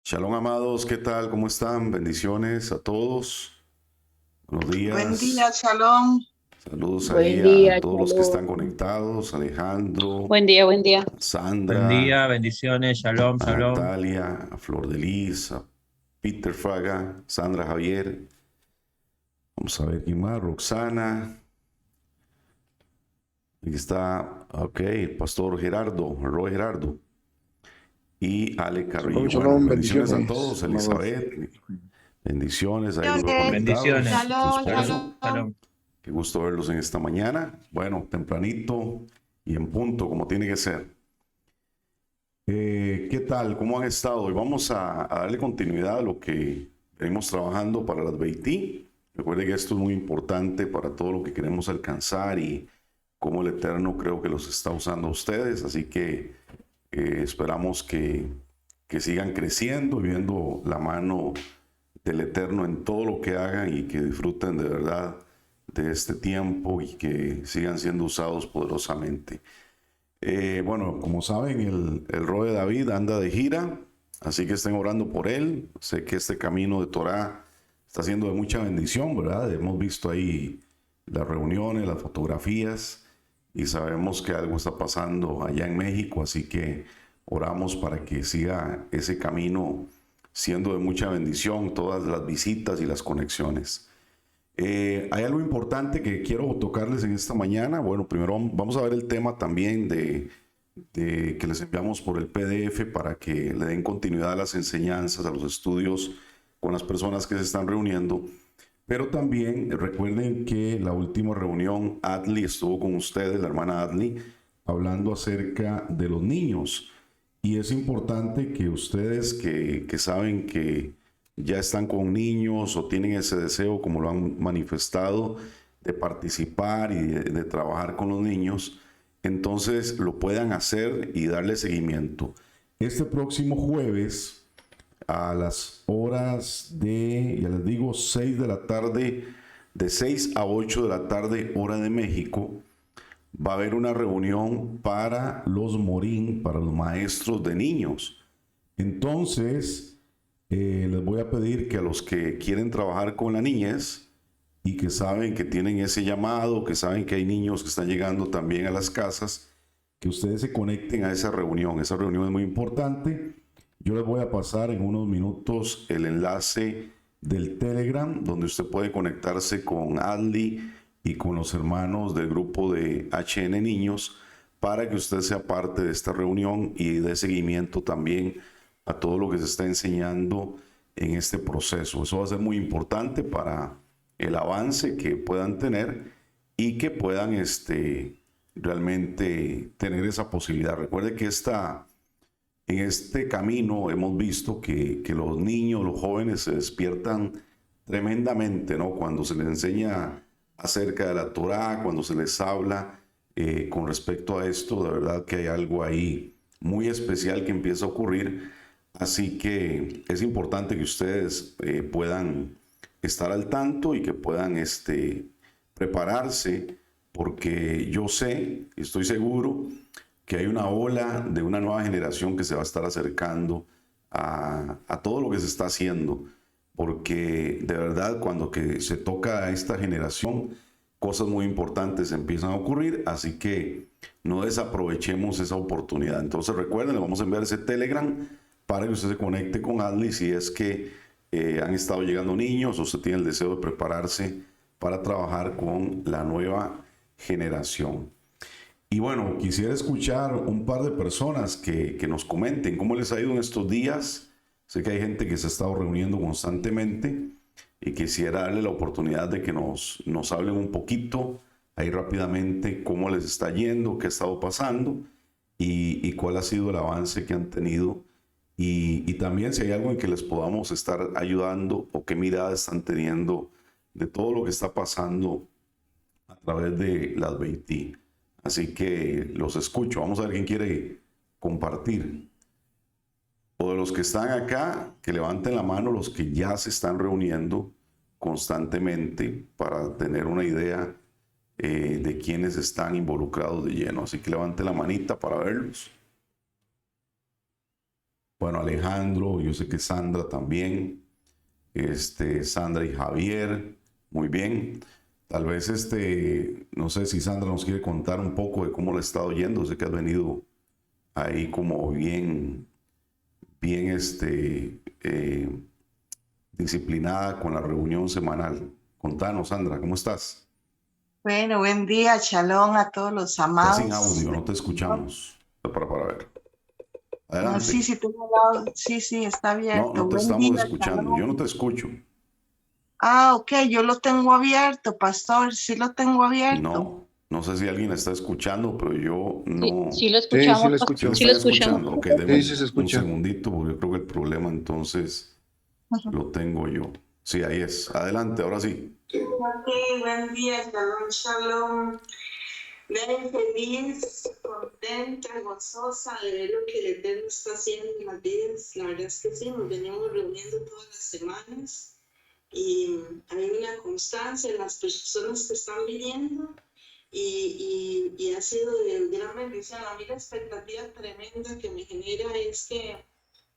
Shalom, amados, ¿qué tal? ¿Cómo están? Bendiciones a todos. Buenos Buen día, días. Shalom. Saludos ahí Buen a día, todos los que están Shalom. conectados. Alejandro, Buen día, buen día. a Buen Sandra, día, bendiciones, shalom, a shalom. Natalia, a Flor de Lis, a Peter Fraga, Sandra Javier. Vamos a ver quién más. Roxana. Aquí está, ok, el pastor Gerardo, Roy Gerardo. Y Ale Shalom, Carrillo. Bueno, shalom, bendiciones a bendiciones, todos. amados. Elizabeth, bendiciones. Ahí los veo Bendiciones. conectados. Bendiciones, Su Shalom, shalom, esposo. shalom. shalom. Qué gusto verlos en esta mañana. Bueno, tempranito y en punto, como tiene que ser. ¿Qué tal? ¿Cómo han estado? Hoy vamos a darle continuidad a lo que venimos trabajando para las BIT. Recuerden que esto es muy importante para todo lo que queremos alcanzar y cómo el Eterno creo que los está usando a ustedes. Así que esperamos que sigan creciendo, viendo la mano del Eterno en todo lo que hagan y que disfruten de verdad de este tiempo y que sigan siendo usados poderosamente. Bueno, como saben, el Roe de David anda de gira, así que estén orando por él. Sé que este camino de Torah está siendo de mucha bendición, ¿verdad? Hemos visto ahí las reuniones, las fotografías y sabemos que algo está pasando allá en México, así que oramos para que siga ese camino siendo de mucha bendición, todas las visitas y las conexiones. Hay algo importante que quiero tocarles en esta mañana. Bueno, primero vamos a ver el tema también de que les enviamos por el PDF para que le den continuidad a las enseñanzas, a los estudios con las personas que se están reuniendo. Pero también recuerden que la última reunión, Adli estuvo con ustedes, la hermana Adli, hablando acerca de los niños. Y es importante que ustedes que saben que ya están con niños o tienen ese deseo, como lo han manifestado, de participar y de trabajar con los niños, entonces lo puedan hacer y darle seguimiento. Este próximo jueves, a las horas de, ya les digo, 6 de la tarde, de 6 a 8 de la tarde, hora de México, va a haber una reunión para los morín, para los maestros de niños. Entonces, les voy a pedir que a los que quieren trabajar con la niñez y que saben que tienen ese llamado, que saben que hay niños que están llegando también a las casas, que ustedes se conecten a esa reunión. Esa reunión es muy importante. Yo les voy a pasar en unos minutos el enlace del Telegram, donde usted puede conectarse con Adli y con los hermanos del grupo de HN Niños para que usted sea parte de esta reunión y dé seguimiento también a todo lo que se está enseñando en este proceso. Eso va a ser muy importante para el avance que puedan tener y que puedan realmente tener esa posibilidad. Recuerde que en este camino hemos visto que los niños, los jóvenes se despiertan tremendamente, ¿no? Cuando se les enseña acerca de la Torá, cuando se les habla con respecto a esto, de verdad que hay algo ahí muy especial que empieza a ocurrir. Así que es importante que ustedes puedan estar al tanto y que puedan prepararse, porque yo sé, estoy seguro, que hay una ola de una nueva generación que se va a estar acercando a todo lo que se está haciendo, porque de verdad cuando que se toca a esta generación, cosas muy importantes empiezan a ocurrir, así que no desaprovechemos esa oportunidad. Entonces recuerden, le vamos a enviar ese Telegram para que usted se conecte con Adley si es que han estado llegando niños o usted tiene el deseo de prepararse para trabajar con la nueva generación. Y bueno, quisiera escuchar un par de personas que nos comenten cómo les ha ido en estos días. Sé que hay gente que se ha estado reuniendo constantemente y quisiera darle la oportunidad de que nos hablen un poquito ahí rápidamente cómo les está yendo, qué ha estado pasando y cuál ha sido el avance que han tenido. Y también si hay algo en que les podamos estar ayudando o qué mirada están teniendo de todo lo que está pasando a través de las 20. Así que los escucho. Vamos a ver quién quiere compartir. O de los que están acá, que levanten la mano los que ya se están reuniendo constantemente para tener una idea de quiénes están involucrados de lleno. Así que levante la manita para verlos. Bueno, Alejandro, yo sé que Sandra también, Sandra y Javier, muy bien. Tal vez no sé si Sandra nos quiere contar un poco de cómo le ha estado yendo. Sé que has venido ahí como bien, disciplinada con la reunión semanal. Contanos, Sandra, ¿cómo estás? Bueno, buen día, shalom a todos los Estás sin amados audio, del no te Señor. escuchamos. Para ver. Sí, Adelante. sí, sí, sí, está No, abierto. no te Buen estamos día, escuchando. Yo no shalom. te escucho. Ok, yo lo tengo abierto, pastor, sí lo tengo abierto. No, no sé si alguien está escuchando, pero yo Sí, no. sí lo Sí, sí escuchamos, lo ¿Sí me escucho. sí están lo escuchamos. escuchando? Ok, Sí, sí deme se un escucha. segundito porque yo creo que el problema entonces lo tengo yo. Sí, ahí es. Adelante, ahora sí. Ok, buen día, shalom, shalom. Ven feliz, contenta, gozosa de ver lo que el Eterno está haciendo en las vidas. La verdad es que sí, nos venimos reuniendo todas las semanas y hay una constancia en las personas que están viniendo y ha sido de gran bendición. A mí la expectativa tremenda que me genera es que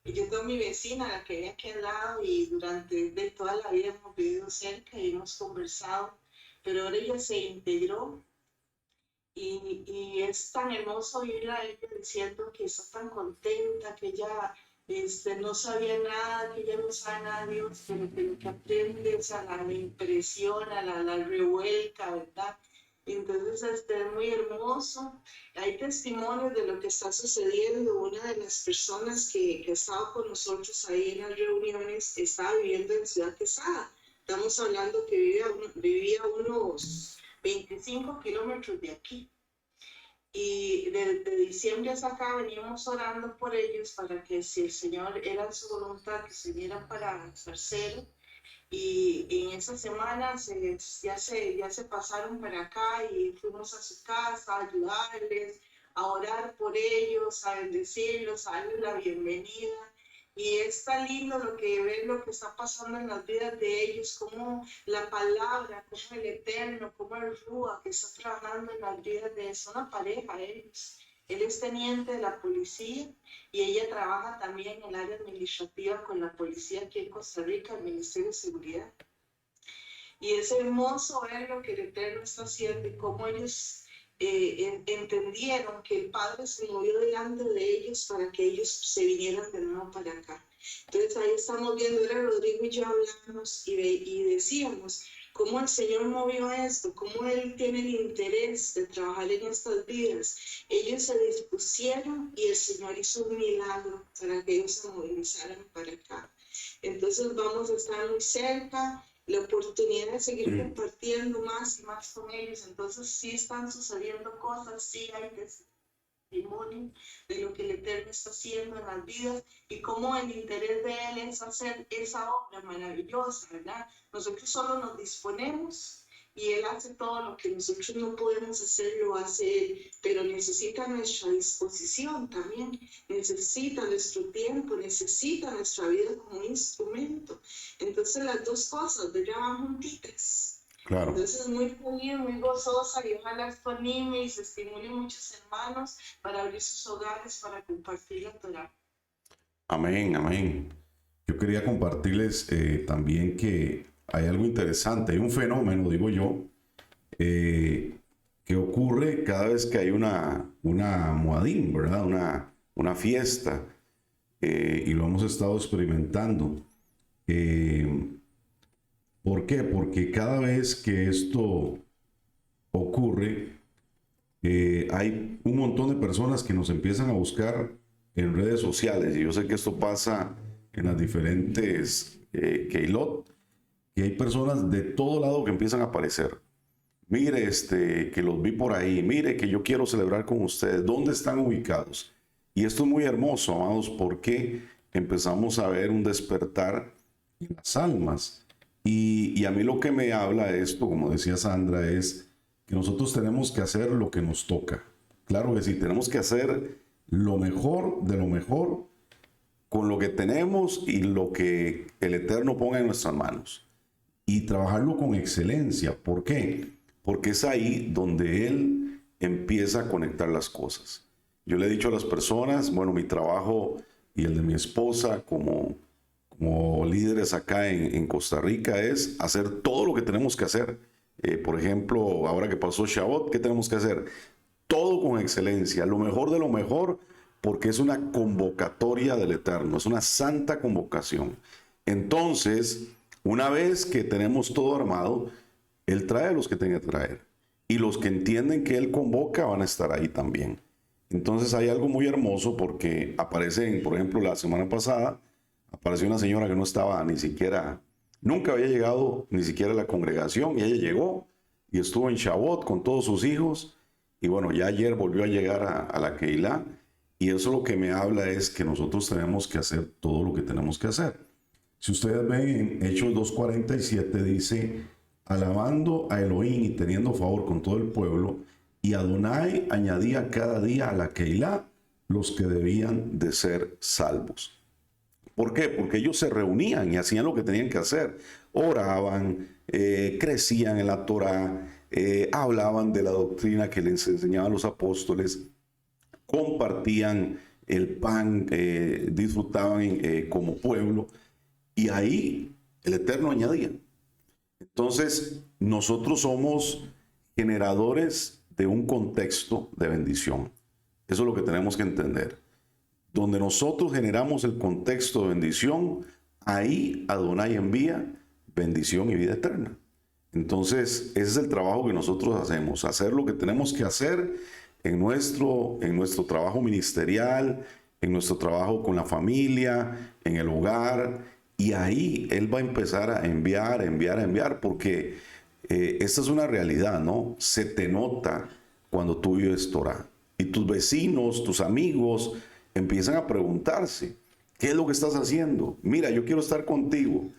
yo tengo mi vecina, la que vive aquí al lado, y durante de toda la vida hemos vivido cerca y hemos conversado, pero ahora ella se integró y es tan hermoso oírla a ella diciendo que está tan contenta, que ella no sabía nada, que ella no sabe nada de Dios, pero que lo que aprende, o sea, la impresiona, la revuelca, ¿verdad? Entonces, es muy hermoso. Hay testimonios de lo que está sucediendo. Una de las personas que ha estado con nosotros ahí en las reuniones está viviendo en Ciudad Quesada. Estamos hablando que vivía unos 25 kilómetros de aquí. Y desde diciembre hasta acá veníamos orando por ellos para que si el Señor era su voluntad que se vinieran para Zarcero. Y en esa semana ya se pasaron para acá y fuimos a su casa a ayudarles, a orar por ellos, a bendecirlos, a darles la bienvenida. Y está lindo ver lo que está pasando en las vidas de ellos, como la palabra, como el Eterno, como el Rúa que está trabajando en las vidas de ellos. Son una pareja ellos. Él es teniente de la policía y ella trabaja también en el área administrativa con la policía aquí en Costa Rica, el Ministerio de Seguridad. Y es hermoso ver lo que el Eterno está haciendo y cómo ellos entendieron que el Padre se movió delante de ellos para que ellos se vinieran de nuevo para acá. Entonces ahí estamos viendo, era Rodrigo y yo hablamos y decíamos cómo el Señor movió esto, cómo Él tiene el interés de trabajar en estas vidas. Ellos se dispusieron y el Señor hizo un milagro para que ellos se movilizaran para acá. Entonces vamos a estar muy cerca, la oportunidad de seguir compartiendo más y más con ellos. Entonces sí están sucediendo cosas, sí hay testimonio de lo que el Eterno está haciendo en las vidas y cómo el interés de Él es hacer esa obra maravillosa, ¿verdad? Nosotros solo nos disponemos y Él hace todo lo que nosotros no podemos hacer, lo hace Él, pero necesita nuestra disposición también, necesita nuestro tiempo, necesita nuestra vida como un instrumento. Entonces las dos cosas, ¿verdad? Van juntitas. Claro. Entonces, muy feliz, muy gozosa y ojalá esto anime y se estimule muchos hermanos para abrir sus hogares, para compartir la Torah. Amén, amén. Yo quería compartirles también que hay algo interesante, hay un fenómeno, digo yo, eh, que ocurre cada vez que hay una Moadim, ¿verdad? Una fiesta, y lo hemos estado experimentando. Eh, ¿Por qué? Porque cada vez que esto ocurre, hay un montón de personas que nos empiezan a buscar en redes sociales. Y yo sé que esto pasa en las diferentes Keilot, que hay personas de todo lado que empiezan a aparecer. Mire, que los vi por ahí. Mire, que yo quiero celebrar con ustedes. ¿Dónde están ubicados? Y esto es muy hermoso, amados, porque empezamos a ver un despertar en las almas. Y a mí lo que me habla esto, como decía Sandra, es que nosotros tenemos que hacer lo que nos toca. Claro que sí, tenemos que hacer lo mejor de lo mejor con lo que tenemos y lo que el Eterno ponga en nuestras manos. Y trabajarlo con excelencia. ¿Por qué? Porque es ahí donde Él empieza a conectar las cosas. Yo le he dicho a las personas, bueno, mi trabajo y el de mi esposa como líderes acá en Costa Rica es hacer todo lo que tenemos que hacer. Por ejemplo, ahora que pasó Shabbat, ¿qué tenemos que hacer? Todo con excelencia, lo mejor de lo mejor, porque es una convocatoria del Eterno, es una santa convocación. Entonces, una vez que tenemos todo armado, Él trae a los que tenga que traer. Y los que entienden que Él convoca van a estar ahí también. Entonces hay algo muy hermoso porque aparecen, por ejemplo, la semana pasada, apareció una señora que no estaba ni siquiera, nunca había llegado ni siquiera a la congregación, y ella llegó y estuvo en Shavuot con todos sus hijos. Y bueno, ya ayer volvió a llegar a la Keilah, y eso lo que me habla es que nosotros tenemos que hacer todo lo que tenemos que hacer. Si ustedes ven en Hechos 2:47 dice, alabando a Elohim y teniendo favor con todo el pueblo, y Adonai añadía cada día a la Keilah los que debían de ser salvos. ¿Por qué? Porque ellos se reunían y hacían lo que tenían que hacer. Oraban, crecían en la Torá, hablaban de la doctrina que les enseñaban los apóstoles, compartían el pan, disfrutaban como pueblo, y ahí el Eterno añadía. Entonces, nosotros somos generadores de un contexto de bendición. Eso es lo que tenemos que entender. Donde nosotros generamos el contexto de bendición, ahí Adonai envía bendición y vida eterna. Entonces, ese es el trabajo que nosotros hacemos, hacer lo que tenemos que hacer en nuestro trabajo ministerial, en nuestro trabajo con la familia, en el hogar, y ahí Él va a empezar a enviar, porque esta es una realidad, ¿no? Se te nota cuando tú vives Torah, y tus vecinos, tus amigos, empiezan a preguntarse, ¿qué es lo que estás haciendo? Mira, yo quiero estar contigo,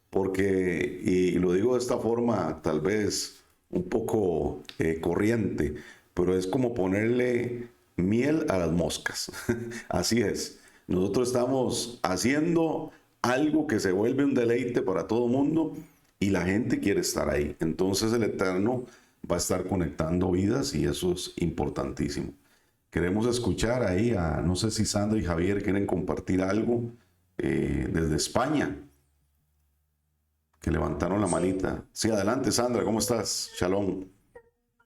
porque, y lo digo de esta forma tal vez un poco corriente, pero es como ponerle miel a las moscas. Así es. Nosotros estamos haciendo algo que se vuelve un deleite para todo el mundo y la gente quiere estar ahí. Entonces el Eterno va a estar conectando vidas y eso es importantísimo. Queremos escuchar ahí a, no sé si Sandra y Javier quieren compartir algo desde España, que levantaron la manita. Sí, adelante Sandra, ¿cómo estás? Shalom.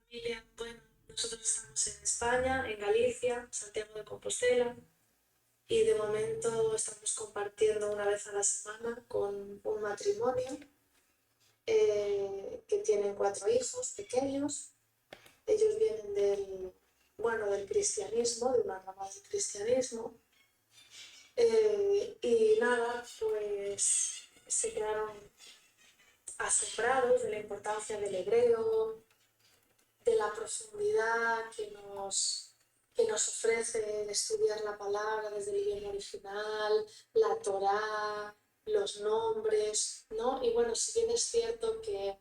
Familia, bueno, nosotros estamos en España, en Galicia, Santiago de Compostela, y de momento estamos compartiendo una vez a la semana con un matrimonio que tienen 4 hijos pequeños. Ellos vienen del cristianismo, de una rama del cristianismo, y nada, pues se quedaron asombrados de la importancia del hebreo, de la profundidad que nos ofrece el estudiar la palabra desde el idioma original, la Torá, los nombres, ¿no? Y bueno, si bien es cierto que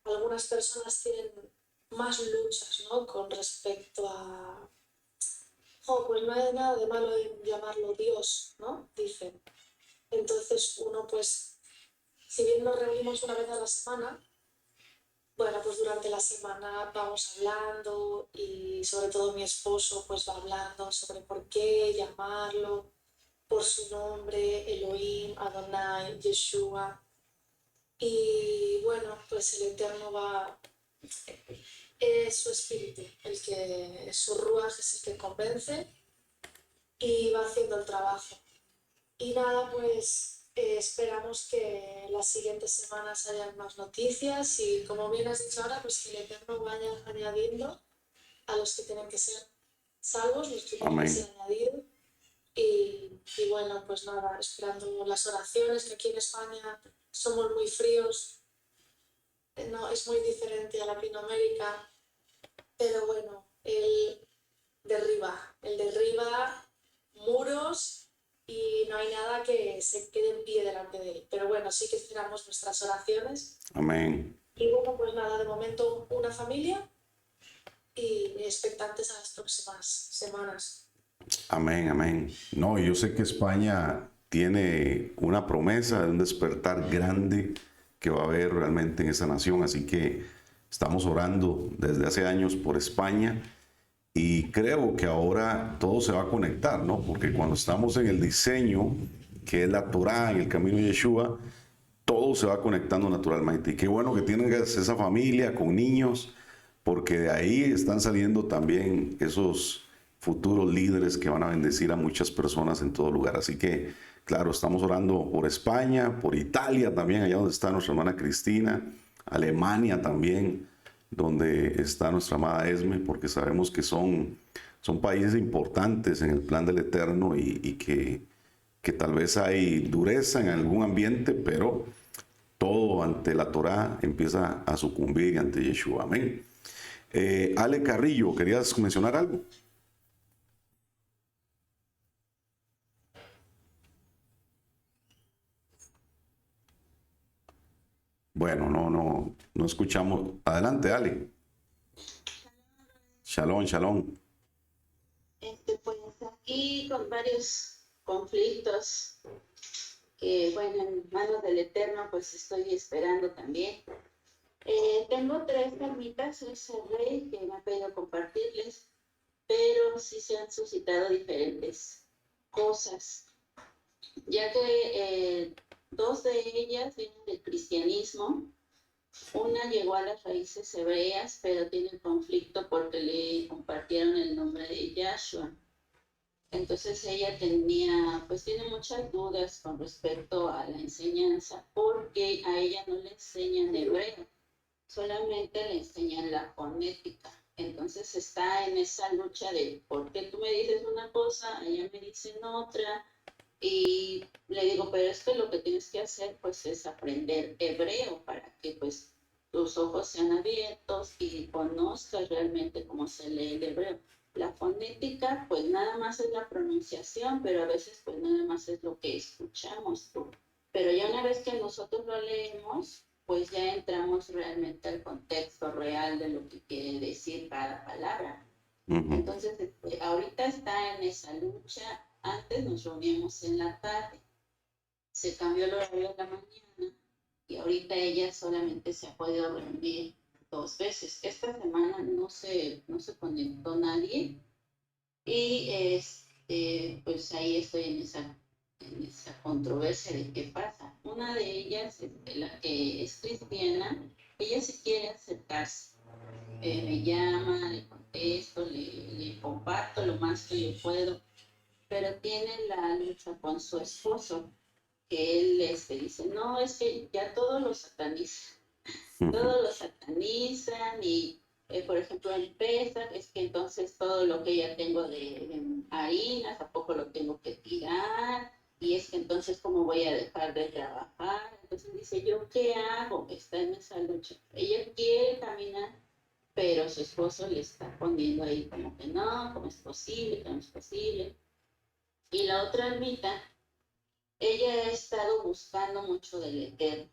algunas personas tienen más luchas, ¿no? Con respecto a, pues no hay nada de malo en llamarlo Dios, ¿no? Dicen. Entonces uno, pues, si bien nos reunimos una vez a la semana, bueno, pues durante la semana vamos hablando y sobre todo mi esposo pues va hablando sobre por qué llamarlo por su nombre, Elohim, Adonai, Yeshua. Y bueno, pues el Eterno es su espíritu, su ruaj es el que convence y va haciendo el trabajo. Y nada, pues esperamos que las siguientes semanas hayan más noticias y como bien has dicho ahora, pues que el Eterno vaya añadiendo a los que tienen que ser salvos, los que tienen que ser añadidos. Y bueno, pues nada, esperando las oraciones, que aquí en España somos muy fríos, no, es muy diferente a Latinoamérica, pero bueno, él derriba muros y no hay nada que se quede en pie delante de él. Pero bueno, sí que esperamos nuestras oraciones. Amén. Y bueno, pues nada, de momento una familia y expectantes a las próximas semanas. Amén, amén. No, yo sé que España tiene una promesa de un despertar grande que va a haber realmente en esa nación, así que estamos orando desde hace años por España Y creo que ahora todo se va a conectar, ¿no? Porque cuando estamos en el diseño, que es la Torá, en el camino de Yeshua, todo se va conectando naturalmente. Y qué bueno que tienen esa familia con niños, porque de ahí están saliendo también esos futuros líderes que van a bendecir a muchas personas en todo lugar. Así que, claro, estamos orando por España, por Italia también, allá donde está nuestra hermana Cristina, Alemania también, donde está nuestra amada Esme, porque sabemos que son países importantes en el plan del Eterno y que tal vez hay dureza en algún ambiente, pero todo ante la Torá empieza a sucumbir ante Yeshua. Amén. Ale Carrillo, ¿querías mencionar algo? Bueno, no escuchamos. Adelante, Ale. Shalom, shalom. Pues aquí con varios conflictos que, bueno, en manos del Eterno, pues estoy esperando también. Tengo 3 carmitas, soy Rey, que me ha pedido compartirles, pero sí se han suscitado diferentes cosas, ya que 2 de ellas vienen del cristianismo. Una llegó a las raíces hebreas, pero tiene conflicto porque le compartieron el nombre de Yahshua. Entonces ella tiene muchas dudas con respecto a la enseñanza, porque a ella no le enseñan hebreo, solamente le enseñan la fonética. Entonces está en esa lucha de por qué tú me dices una cosa, ella me dicen otra, y le digo, pero es que lo que tienes que hacer pues es aprender hebreo para que pues tus ojos sean abiertos y conozcas realmente cómo se lee el hebreo. La fonética pues nada más es la pronunciación, pero a veces pues nada más es lo que escuchamos. Pero ya una vez que nosotros lo leemos, pues ya entramos realmente al contexto real de lo que quiere decir cada palabra. Entonces, ahorita está en esa lucha. Antes nos reuníamos en la tarde, se cambió el horario de la mañana y ahorita ella solamente se ha podido reunir 2 veces. Esta semana no se conectó nadie y pues ahí estoy en esa controversia de qué pasa. Una de ellas, la que es cristiana, ella sí quiere acercarse. Me llama, le contesto, le comparto lo más que yo puedo, pero tiene la lucha con su esposo, que él dice, no, es que ya todos lo satanizan, todos lo satanizan y, por ejemplo, en Pesach, es que entonces todo lo que ya tengo de harinas, tampoco lo tengo que tirar, y es que entonces, ¿cómo voy a dejar de trabajar? Entonces dice, ¿yo qué hago? Está en esa lucha. Ella quiere caminar, pero su esposo le está poniendo ahí como que no, ¿cómo es posible? ¿Cómo es posible? Y la otra ermita, ella ha estado buscando mucho del Eterno,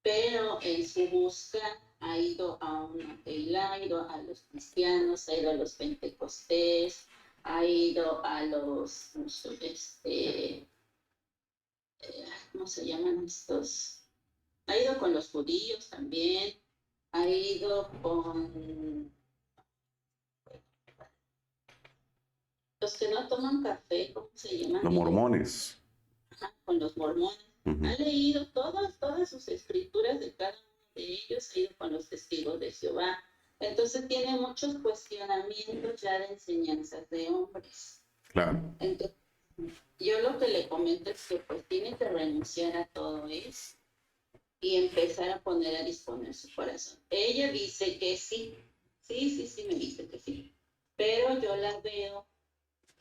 pero en su busca ha ido a una teilá, ha ido a los cristianos, ha ido a los pentecostés, ha ido a los, ¿cómo se llaman estos? Ha ido con los judíos también, ha ido con los que no toman café, ¿cómo se llaman? Los mormones. Con los mormones. Ha leído todas sus escrituras de cada uno de ellos, ha ido con los testigos de Jehová. Entonces tiene muchos cuestionamientos ya de enseñanzas de hombres. Claro. Entonces, yo lo que le comento es que pues tiene que renunciar a todo eso y empezar a poner a disponer su corazón. Ella dice que sí, me dice que sí, pero yo la veo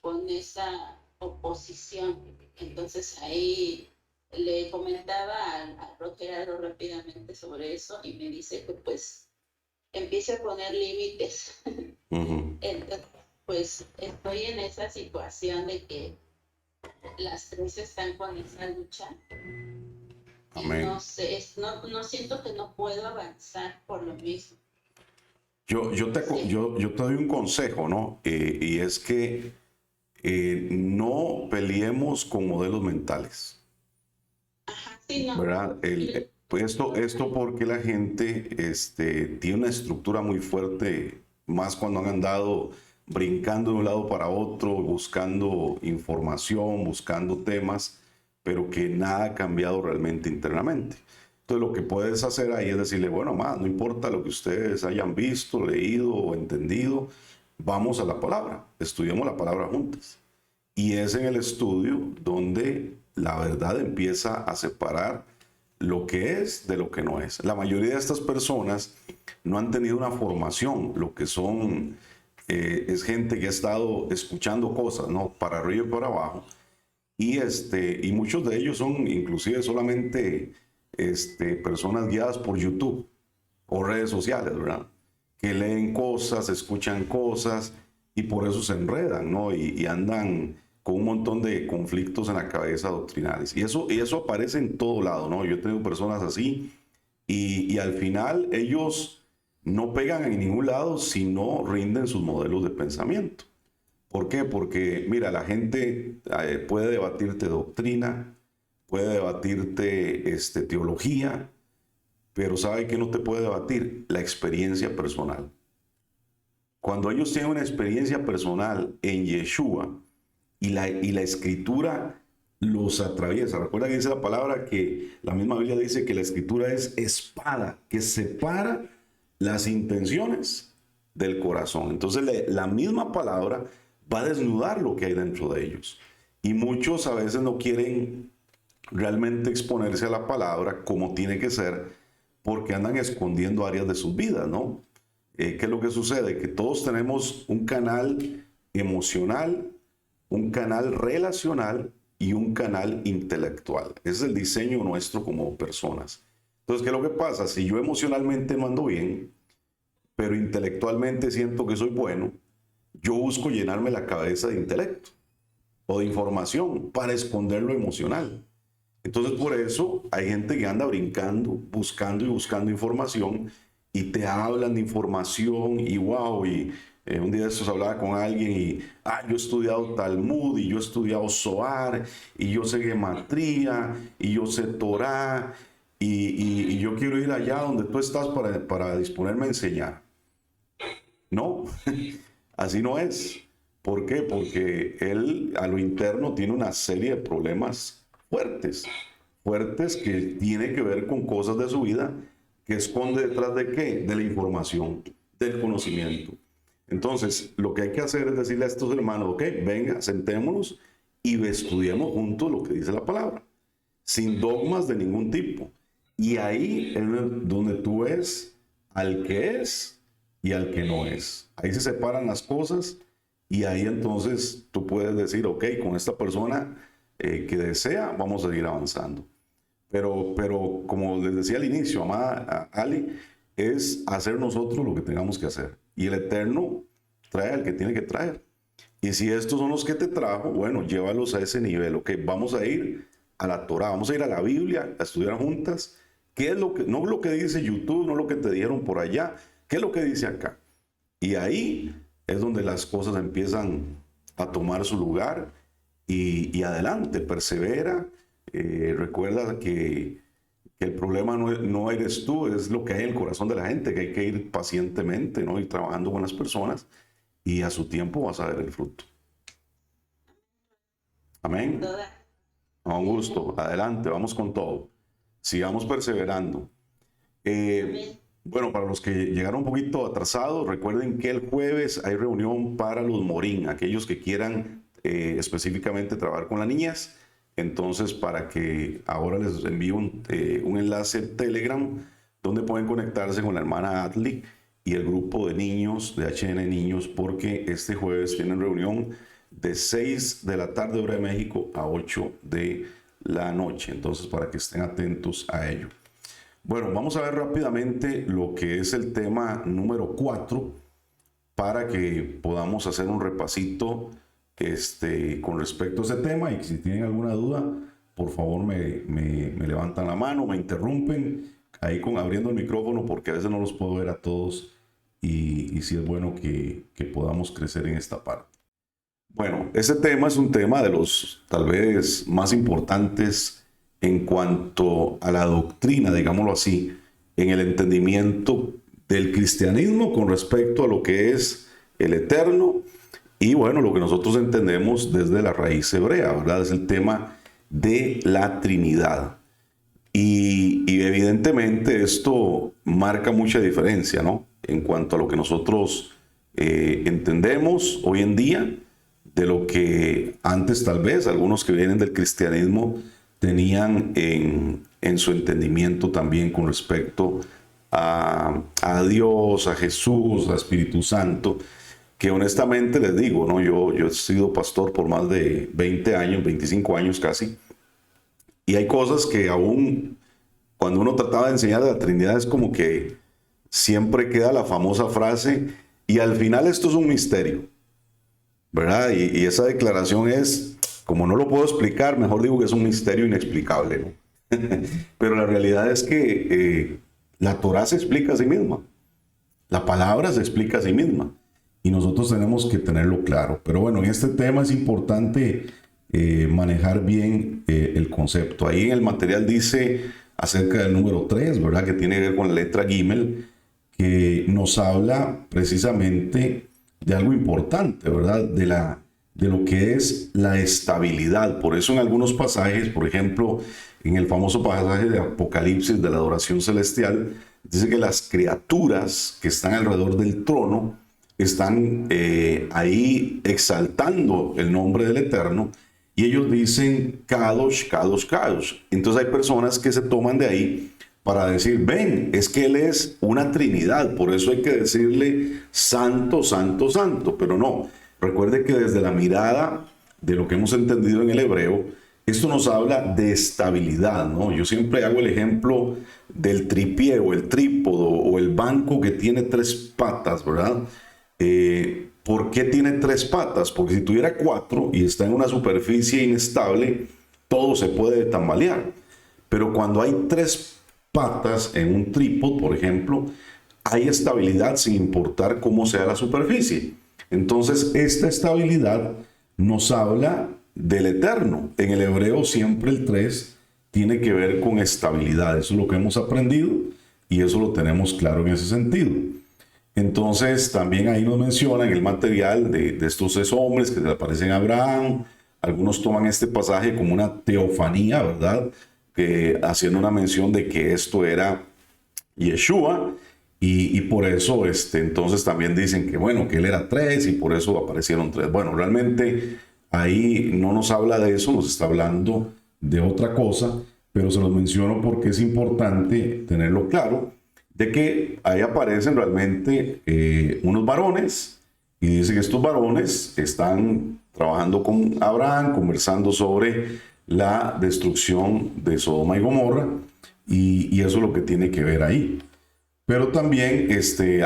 con esa oposición. Entonces ahí le comentaba a Rogerardo rápidamente sobre eso y me dice que pues empiece a poner límites. Entonces pues estoy en esa situación de que las 3 están con esa lucha. Amén. No sé, no siento que no puedo avanzar por lo mismo. Yo te doy un consejo, ¿no? Y es que no peleemos con modelos mentales. Ajá, sí, no. ¿Verdad? Pues esto porque la gente tiene una estructura muy fuerte, más cuando han andado brincando de un lado para otro, buscando información, buscando temas, pero que nada ha cambiado realmente internamente. Entonces lo que puedes hacer ahí es decirle, bueno, más, no importa lo que ustedes hayan visto, leído o entendido, vamos a la palabra, estudiamos la palabra juntas. Y es en el estudio donde la verdad empieza a separar lo que es de lo que no es. La mayoría de estas personas no han tenido una formación, lo que son es gente que ha estado escuchando cosas, ¿no? Para arriba y para abajo. Y muchos de ellos son inclusive solamente personas guiadas por YouTube o redes sociales, ¿verdad? Que leen cosas, escuchan cosas y por eso se enredan, ¿no? Y andan con un montón de conflictos en la cabeza doctrinales. Y eso aparece en todo lado, ¿no? Yo he tenido personas así y al final ellos no pegan en ningún lado si no rinden sus modelos de pensamiento. ¿Por qué? Porque, mira, la gente puede debatirte doctrina, puede debatirte teología, pero ¿sabe qué no te puede debatir? La experiencia personal. Cuando ellos tienen una experiencia personal en Yeshua y la escritura los atraviesa. Recuerda que dice la palabra que la misma Biblia dice que la escritura es espada que separa las intenciones del corazón. Entonces la misma palabra va a desnudar lo que hay dentro de ellos. Y muchos a veces no quieren realmente exponerse a la palabra como tiene que ser porque andan escondiendo áreas de sus vidas, ¿no? ¿Qué es lo que sucede? Que todos tenemos un canal emocional, un canal relacional y un canal intelectual. Ese es el diseño nuestro como personas. Entonces, ¿qué es lo que pasa? Si yo emocionalmente no ando bien, pero intelectualmente siento que soy bueno, yo busco llenarme la cabeza de intelecto o de información para esconder lo emocional. Entonces, por eso hay gente que anda brincando, buscando y buscando información y te hablan de información y wow, y un día de estos hablaba con alguien y yo he estudiado Talmud y yo he estudiado Zohar y yo sé Gematría y yo sé Torah y yo quiero ir allá donde tú estás para disponerme a enseñar. No, así no es. ¿Por qué? Porque él a lo interno tiene una serie de problemas fuertes que tiene que ver con cosas de su vida que esconde detrás de ¿qué? De la información, del conocimiento. Entonces, lo que hay que hacer es decirle a estos hermanos, ok, venga, sentémonos y estudiemos juntos lo que dice la palabra, sin dogmas de ningún tipo. Y ahí es donde tú ves al que es y al que no es. Ahí se separan las cosas y ahí entonces tú puedes decir, ok, con esta persona que desea, vamos a seguir avanzando. Pero como les decía al inicio, amada Ali, es hacer nosotros lo que tengamos que hacer. Y el Eterno trae al que tiene que traer. Y si estos son los que te trajo, bueno, llévalos a ese nivel. Ok, vamos a ir a la Torah, vamos a ir a la Biblia, a estudiar juntas. ¿Qué es lo que, no lo que dice YouTube, no lo que te dijeron por allá, qué es lo que dice acá? Y ahí es donde las cosas empiezan a tomar su lugar y adelante, persevera. Recuerda que el problema no eres tú, es lo que hay en el corazón de la gente, que hay que ir pacientemente, ¿no? Y trabajando con las personas y a su tiempo vas a ver el fruto. Amén. A un gusto. Adelante, vamos con todo. Sigamos perseverando. Bueno, para los que llegaron un poquito atrasados, recuerden que el jueves hay reunión para los Morín, aquellos que quieran específicamente trabajar con las niñas. Entonces, para que ahora les envío un enlace Telegram donde pueden conectarse con la hermana Atli y el grupo de niños de HN Niños, porque este jueves tienen reunión de 6 de la tarde hora de México a 8 de la noche. Entonces, para que estén atentos a ello. Bueno, vamos a ver rápidamente lo que es el tema número 4 para que podamos hacer un repasito con respecto a ese tema, y si tienen alguna duda, por favor me levantan la mano, me interrumpen ahí abriendo el micrófono, porque a veces no los puedo ver a todos y sí es bueno que podamos crecer en esta parte. Bueno, ese tema es un tema de los tal vez más importantes en cuanto a la doctrina, digámoslo así, en el entendimiento del cristianismo con respecto a lo que es el Eterno Y bueno, lo que nosotros entendemos desde la raíz hebrea, ¿verdad? Es el tema de la Trinidad. Y evidentemente esto marca mucha diferencia, ¿no? En cuanto a lo que nosotros entendemos hoy en día, de lo que antes tal vez algunos que vienen del cristianismo tenían en su entendimiento también con respecto a Dios, a Jesús, a Espíritu Santo, que honestamente les digo, ¿no? Yo he sido pastor por más de 20 años, 25 años casi, y hay cosas que aún cuando uno trataba de enseñar de la Trinidad es como que siempre queda la famosa frase, y al final esto es un misterio, ¿verdad? Y esa declaración es, como no lo puedo explicar, mejor digo que es un misterio inexplicable, ¿no? Pero la realidad es que la Torá se explica a sí misma, la palabra se explica a sí misma, y nosotros tenemos que tenerlo claro. Pero bueno, en este tema es importante manejar bien el concepto. Ahí en el material dice acerca del número 3, ¿verdad? Que tiene que ver con la letra Gimel, que nos habla precisamente de algo importante, ¿verdad? De lo que es la estabilidad. Por eso en algunos pasajes, por ejemplo, en el famoso pasaje de Apocalipsis de la adoración celestial, dice que las criaturas que están alrededor del trono están ahí exaltando el nombre del Eterno, y ellos dicen Kadosh, Kadosh, Kadosh. Entonces hay personas que se toman de ahí para decir, ven, es que Él es una Trinidad, por eso hay que decirle Santo, Santo, Santo. Pero no, recuerde que desde la mirada de lo que hemos entendido en el hebreo, esto nos habla de estabilidad, ¿no? Yo siempre hago el ejemplo del tripié o el trípodo o el banco que tiene 3 patas, ¿verdad? ¿Por qué tiene 3 patas? Porque si tuviera 4 y está en una superficie inestable, todo se puede tambalear. Pero cuando hay 3 patas en un trípode, por ejemplo, hay estabilidad sin importar cómo sea la superficie. Entonces, esta estabilidad nos habla del Eterno. En el hebreo siempre el 3 tiene que ver con estabilidad. Eso es lo que hemos aprendido y eso lo tenemos claro en ese sentido. Entonces, también ahí nos mencionan el material de estos 6 hombres que se le aparecen a Abraham. Algunos toman este pasaje como una teofanía, ¿verdad? Que haciendo una mención de que esto era Yeshua, y por eso entonces también dicen que bueno, que él era 3 y por eso aparecieron 3. Bueno, realmente ahí no nos habla de eso, nos está hablando de otra cosa, pero se los menciono porque es importante tenerlo claro, de que ahí aparecen realmente unos varones, y dice que estos varones están trabajando con Abraham, conversando sobre la destrucción de Sodoma y Gomorra, y eso es lo que tiene que ver ahí. Pero también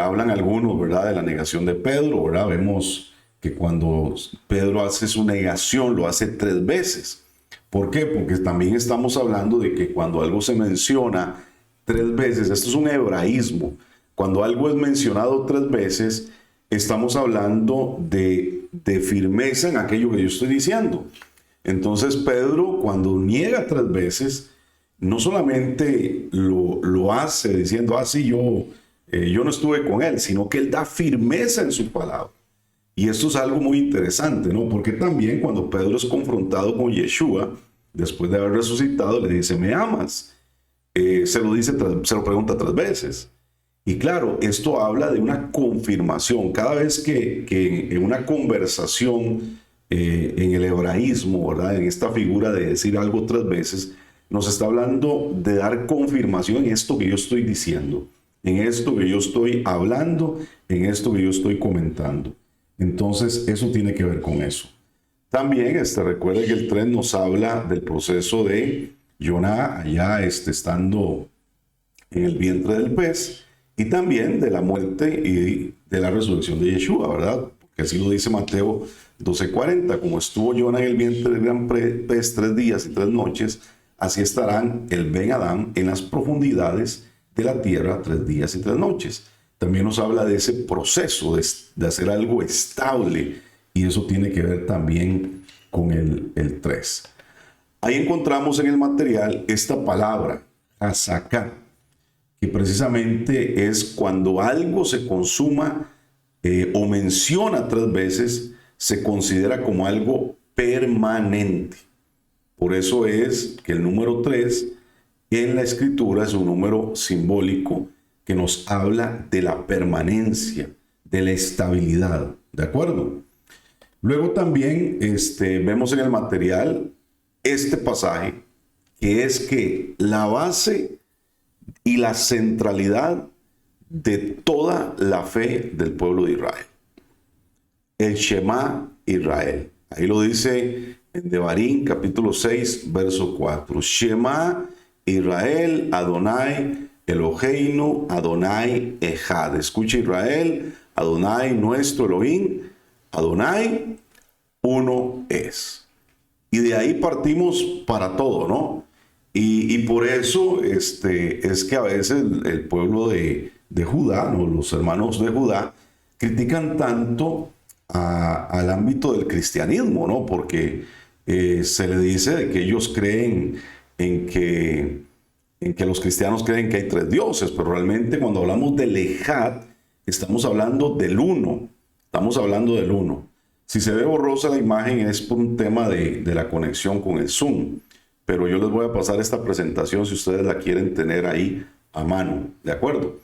hablan algunos, ¿verdad?, de la negación de Pedro, ¿verdad? Vemos que cuando Pedro hace su negación, lo hace 3 veces. ¿Por qué? Porque también estamos hablando de que cuando algo se menciona 3 veces, esto es un hebraísmo, cuando algo es mencionado 3 veces, estamos hablando de firmeza en aquello que yo estoy diciendo. Entonces Pedro, cuando niega 3 veces, no solamente lo hace diciendo, sí, yo no estuve con él, sino que él da firmeza en su palabra. Y esto es algo muy interesante, ¿no? Porque también cuando Pedro es confrontado con Yeshua, después de haber resucitado, le dice, ¿me amas? Se lo pregunta 3 veces. Y claro, esto habla de una confirmación. Cada vez que en una conversación en el hebraísmo, ¿verdad?, en esta figura de decir algo 3 veces, nos está hablando de dar confirmación en esto que yo estoy diciendo, en esto que yo estoy hablando, en esto que yo estoy comentando. Entonces, eso tiene que ver con eso. También recuerde que el 3 nos habla del proceso de Jonás allá estando en el vientre del pez, y también de la muerte y de la resurrección de Yeshua, ¿verdad? Porque así lo dice Mateo 12:40, como estuvo Jonás en el vientre del gran pez 3 días y 3 noches, así estarán el Ben Adán en las profundidades de la tierra 3 días y 3 noches. También nos habla de ese proceso de hacer algo estable, y eso tiene que ver también con el 3. Ahí encontramos en el material esta palabra, asaká, que precisamente es cuando algo se consuma o menciona 3 veces, se considera como algo permanente. Por eso es que el número 3 en la escritura es un número simbólico que nos habla de la permanencia, de la estabilidad, ¿de acuerdo? Luego también vemos en el material este pasaje, que es que la base y la centralidad de toda la fe del pueblo de Israel. El Shema Israel. Ahí lo dice en Devarim capítulo 6, verso 4. Shema Israel, Adonai Eloheinu, Adonai Echad. Escucha Israel, Adonai nuestro Elohim, Adonai uno es. Y de ahí partimos para todo, ¿no? Y por eso es que a veces el pueblo de Judá, ¿no? Los hermanos de Judá, critican tanto al ámbito del cristianismo, ¿no? Porque se le dice de que ellos creen en que los cristianos creen que hay 3 dioses, pero realmente cuando hablamos del Ejad, estamos hablando del uno. Estamos hablando del uno. Si se ve borrosa la imagen es por un tema de la conexión con el Zoom, pero yo les voy a pasar esta presentación si ustedes la quieren tener ahí a mano, ¿de acuerdo?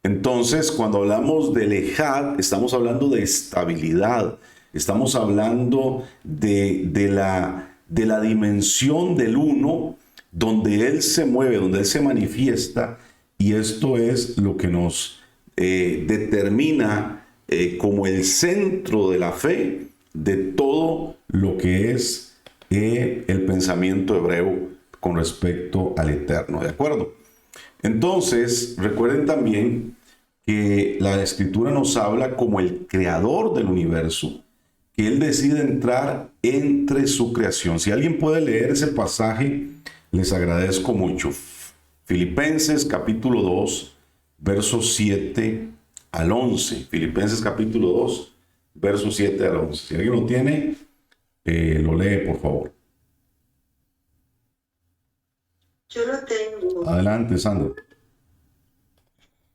Entonces, cuando hablamos del Ejad, estamos hablando de estabilidad, estamos hablando de la dimensión del uno, donde Él se mueve, donde Él se manifiesta, y esto es lo que nos determina como el centro de la fe de todo lo que es el pensamiento hebreo con respecto al Eterno, ¿de acuerdo? Entonces, recuerden también que la Escritura nos habla como el creador del universo, que Él decide entrar entre su creación. Si alguien puede leer ese pasaje, les agradezco mucho. Filipenses capítulo 2, versos 7 al 11. Filipenses capítulo 2, versos 7 al 11. Si alguien lo tiene, lo lee, por favor. Yo lo tengo. Adelante, Sandra.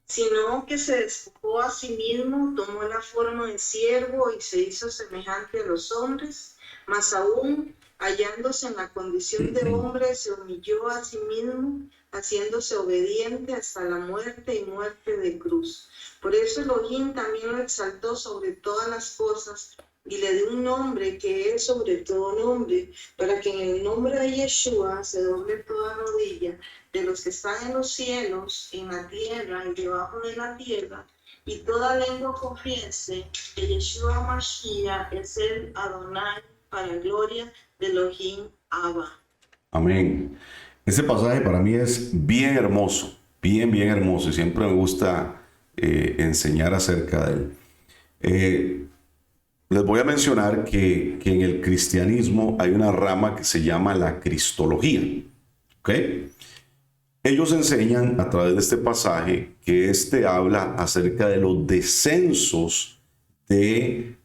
Sino que se despojó a sí mismo, tomó la forma de siervo y se hizo semejante a los hombres, mas aún hallándose en la condición de hombre, se humilló a sí mismo, haciéndose obediente hasta la muerte y muerte de cruz. Por eso Elohim también lo exaltó sobre todas las cosas y le dio un nombre que es sobre todo nombre, para que en el nombre de Yeshua se doble toda rodilla de los que están en los cielos, en la tierra y debajo de la tierra, y toda lengua confiese que Yeshua Mashiach es el Adonai para gloria de Elohim Abba. Amén. Este pasaje para mí es bien hermoso, bien hermoso, y siempre me gusta enseñar acerca de él. Les voy a mencionar que en el cristianismo hay una rama que se llama la cristología. ¿Ok? Ellos enseñan a través de este pasaje que habla acerca de los descensos de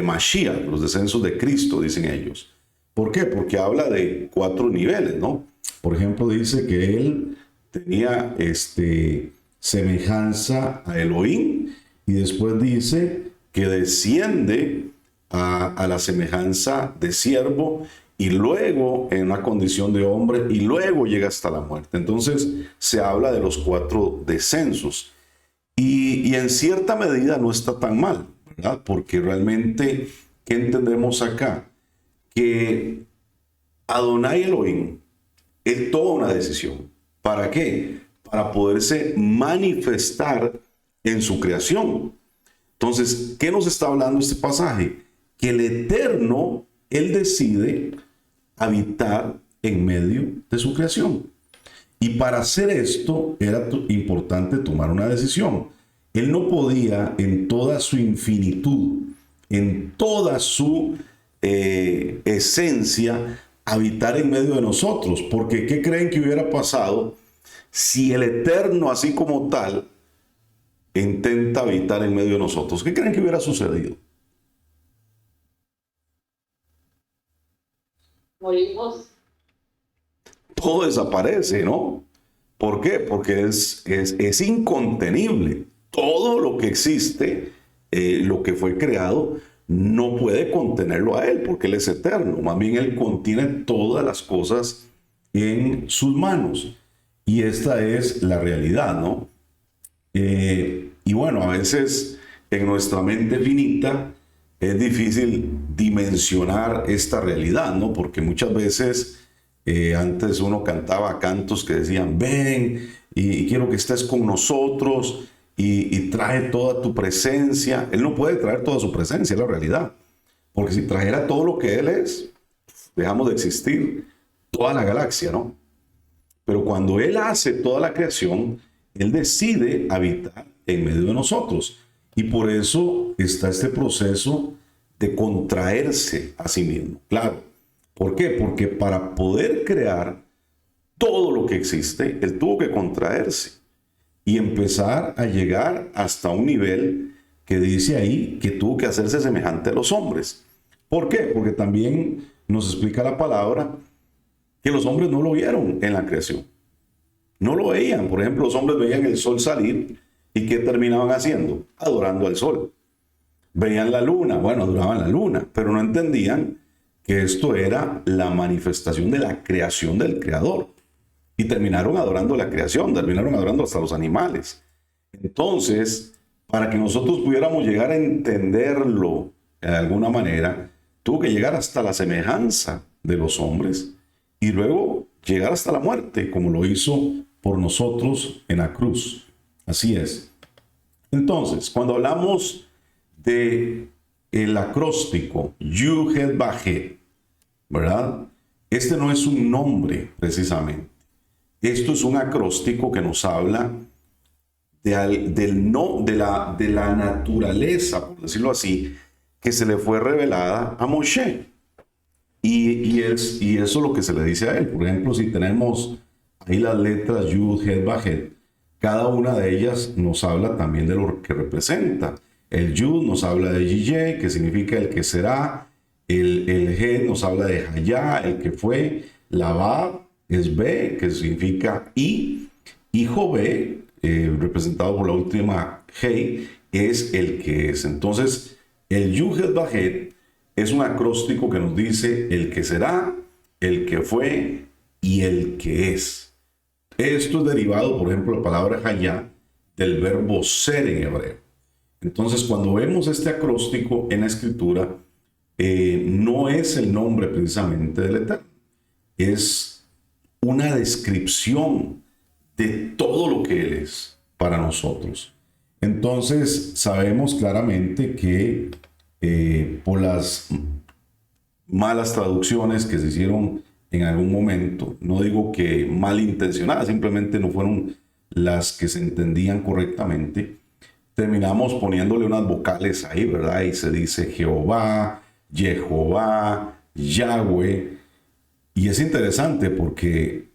Mashiach, los descensos de Cristo, dicen ellos. ¿Por qué? Porque habla de 4 niveles, ¿no? Por ejemplo, dice que él tenía semejanza a Elohim, y después dice que desciende a la semejanza de siervo, y luego en una condición de hombre, y luego llega hasta la muerte. Entonces se habla de los 4 descensos, y en cierta medida no está tan mal, ¿verdad? Porque realmente, ¿qué entendemos acá? Que Adonai Elohim, Él toma una decisión. ¿Para qué? Para poderse manifestar en su creación. Entonces, ¿qué nos está hablando este pasaje? Que el Eterno, Él decide habitar en medio de su creación. Y para hacer esto era importante tomar una decisión. Él no podía en toda su infinitud, en toda su esencia, habitar en medio de nosotros. Porque ¿qué creen que hubiera pasado si el Eterno, así como tal, intenta habitar en medio de nosotros? ¿Qué creen que hubiera sucedido? Morimos. Todo desaparece, ¿no? ¿Por qué? Porque es incontenible. Todo lo que existe, lo que fue creado, no puede contenerlo a Él porque Él es eterno. Más bien Él contiene todas las cosas en sus manos. Y esta es la realidad, ¿no? Y bueno, a veces en nuestra mente finita es difícil dimensionar esta realidad, ¿no? Porque muchas veces antes uno cantaba cantos que decían, ven y quiero que estés con nosotros y trae toda tu presencia. Él no puede traer toda su presencia, es la realidad. Porque si trajera todo lo que Él es, dejamos de existir toda la galaxia, ¿no? Pero cuando Él hace toda la creación, Él decide habitar en medio de nosotros. Y por eso está este proceso de contraerse a sí mismo. Claro. ¿Por qué? Porque para poder crear todo lo que existe, Él tuvo que contraerse y empezar a llegar hasta un nivel que dice ahí que tuvo que hacerse semejante a los hombres. ¿Por qué? Porque también nos explica la palabra que los hombres no lo vieron en la creación. No lo veían. Por ejemplo, los hombres veían el sol salir y ¿qué terminaban haciendo? Adorando al sol. Veían la luna, bueno, adoraban la luna, pero no entendían que esto era la manifestación de la creación del Creador. Y terminaron adorando la creación, terminaron adorando hasta los animales. Entonces, para que nosotros pudiéramos llegar a entenderlo de alguna manera, tuvo que llegar hasta la semejanza de los hombres y luego llegar hasta la muerte, como lo hizo por nosotros en la cruz. Así es. Entonces, cuando hablamos de el acróstico Yud-Het-Vah-Het, ¿verdad? Este no es un nombre precisamente. Esto es un acróstico que nos habla de la naturaleza, por decirlo así, que se le fue revelada a Moshe. Y eso es lo que se le dice a él. Por ejemplo, si tenemos ahí las letras Yud-Het-Vah-Het, cada una de ellas nos habla también de lo que representa. El Yud nos habla de Yiyeh, que significa el que será. El Het nos habla de Hayá, el que fue. La Vav es B, que significa I. Y Jové, representado por la última Hei, es el que es. Entonces, el Yud-Het-Vah-Het es un acróstico que nos dice el que será, el que fue y el que es. Esto es derivado, por ejemplo, la palabra Hayá del verbo ser en hebreo. Entonces, cuando vemos este acróstico en la escritura, no es el nombre precisamente del Eterno. Es una descripción de todo lo que Él es para nosotros. Entonces, sabemos claramente que por las malas traducciones que se hicieron en algún momento, no digo que malintencionadas, simplemente no fueron las que se entendían correctamente, terminamos poniéndole unas vocales ahí, ¿verdad? Y se dice Jehová, Jehová, Yahweh. Y es interesante porque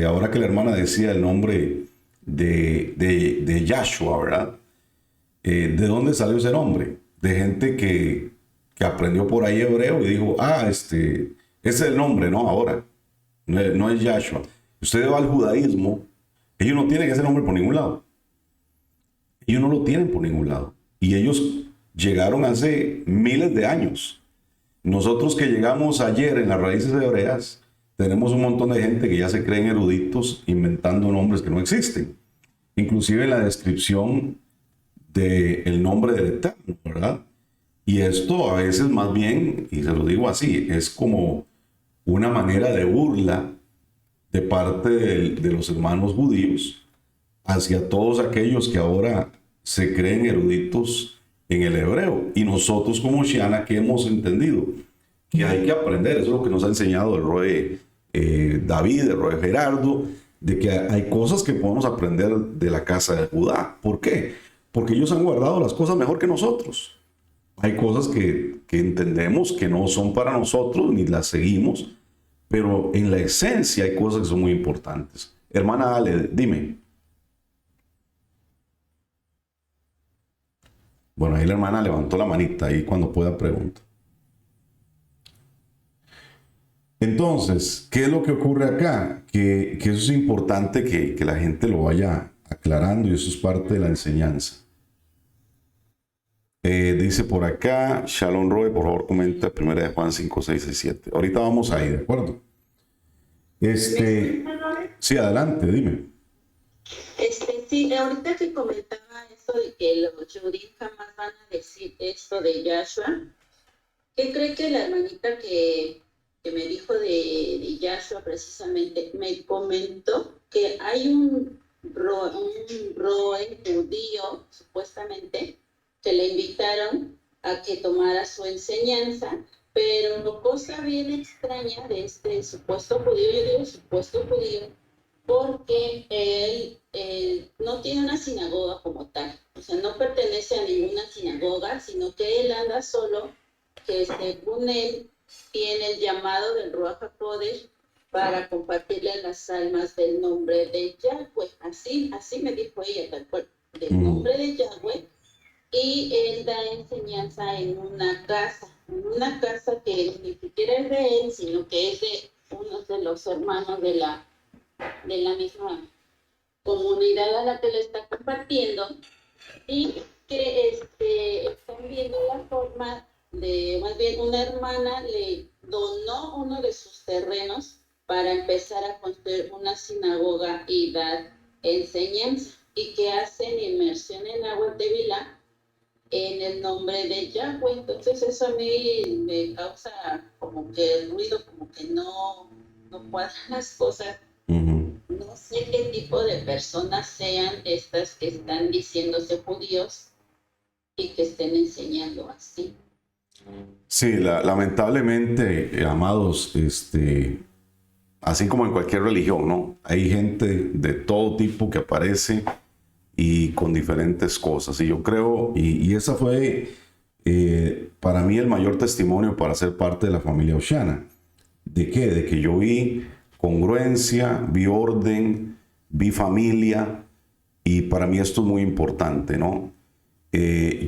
ahora que la hermana decía el nombre de Yahshua, ¿verdad? ¿De dónde salió ese nombre? De gente que aprendió por ahí hebreo y dijo, ese es el nombre, ¿no? Ahora, no es Yahshua. Usted va al judaísmo, ellos no tienen ese nombre por ningún lado. Ellos no lo tienen por ningún lado. Y ellos llegaron hace miles de años. Nosotros que llegamos ayer en las raíces hebreas, tenemos un montón de gente que ya se creen eruditos inventando nombres que no existen. Inclusive en la descripción del nombre del Eterno, ¿verdad? Y esto a veces más bien, y se lo digo así, es como una manera de burla de parte de los hermanos judíos hacia todos aquellos que ahora se creen eruditos en el hebreo. Y nosotros como Shiana, que hemos entendido que hay que aprender, eso es lo que nos ha enseñado el Roe David, el Roe Gerardo, de que hay cosas que podemos aprender de la casa de Judá. ¿Por qué? Porque ellos han guardado las cosas mejor que nosotros. Hay cosas que entendemos que no son para nosotros, ni las seguimos, pero en la esencia hay cosas que son muy importantes. Hermana Ale, dime. Bueno, ahí la hermana levantó la manita, ahí cuando pueda pregunta. Entonces, ¿qué es lo que ocurre acá? Que eso es importante que la gente lo vaya aclarando y eso es parte de la enseñanza. Dice por acá, Shalom Roy, por favor comenta 1 de Juan 5, 6 y 7. Ahorita vamos ahí, ¿de acuerdo? Sí, adelante, dime. Sí, ahorita que comentaba esto de que los judíos jamás van a decir esto de Yahshua, ¿qué cree que la hermanita que me dijo de Yahshua precisamente me comentó que hay un roe judío, supuestamente, que le invitaron a que tomara su enseñanza, pero cosa bien extraña de este supuesto judío, yo digo supuesto judío, porque él no tiene una sinagoga como tal, o sea, no pertenece a ninguna sinagoga, sino que él anda solo, que según él tiene el llamado del Ruach HaKodesh para compartirle las almas del nombre de Yahweh. Así me dijo ella, tal cual, del nombre de Yahweh, y él da enseñanza en una casa que ni siquiera es de él, sino que es de uno de los hermanos de la misma comunidad a la que le está compartiendo, y que están viendo la forma de, más bien una hermana le donó uno de sus terrenos para empezar a construir una sinagoga y dar enseñanza, y que hacen inmersión en agua de Tevilá en el nombre de Yahweh. Entonces eso a mí me causa como que el ruido, como que no cuadran las cosas. No sé qué tipo de personas sean estas que están diciéndose judíos y que estén enseñando así. Sí, lamentablemente, amados, así como en cualquier religión, ¿no? Hay gente de todo tipo que aparece y con diferentes cosas. Y yo creo, y esa fue para mí el mayor testimonio para ser parte de la familia Oshana. ¿De qué? De que yo vi congruencia, vi orden, vi familia, y para mí esto es muy importante, ¿no?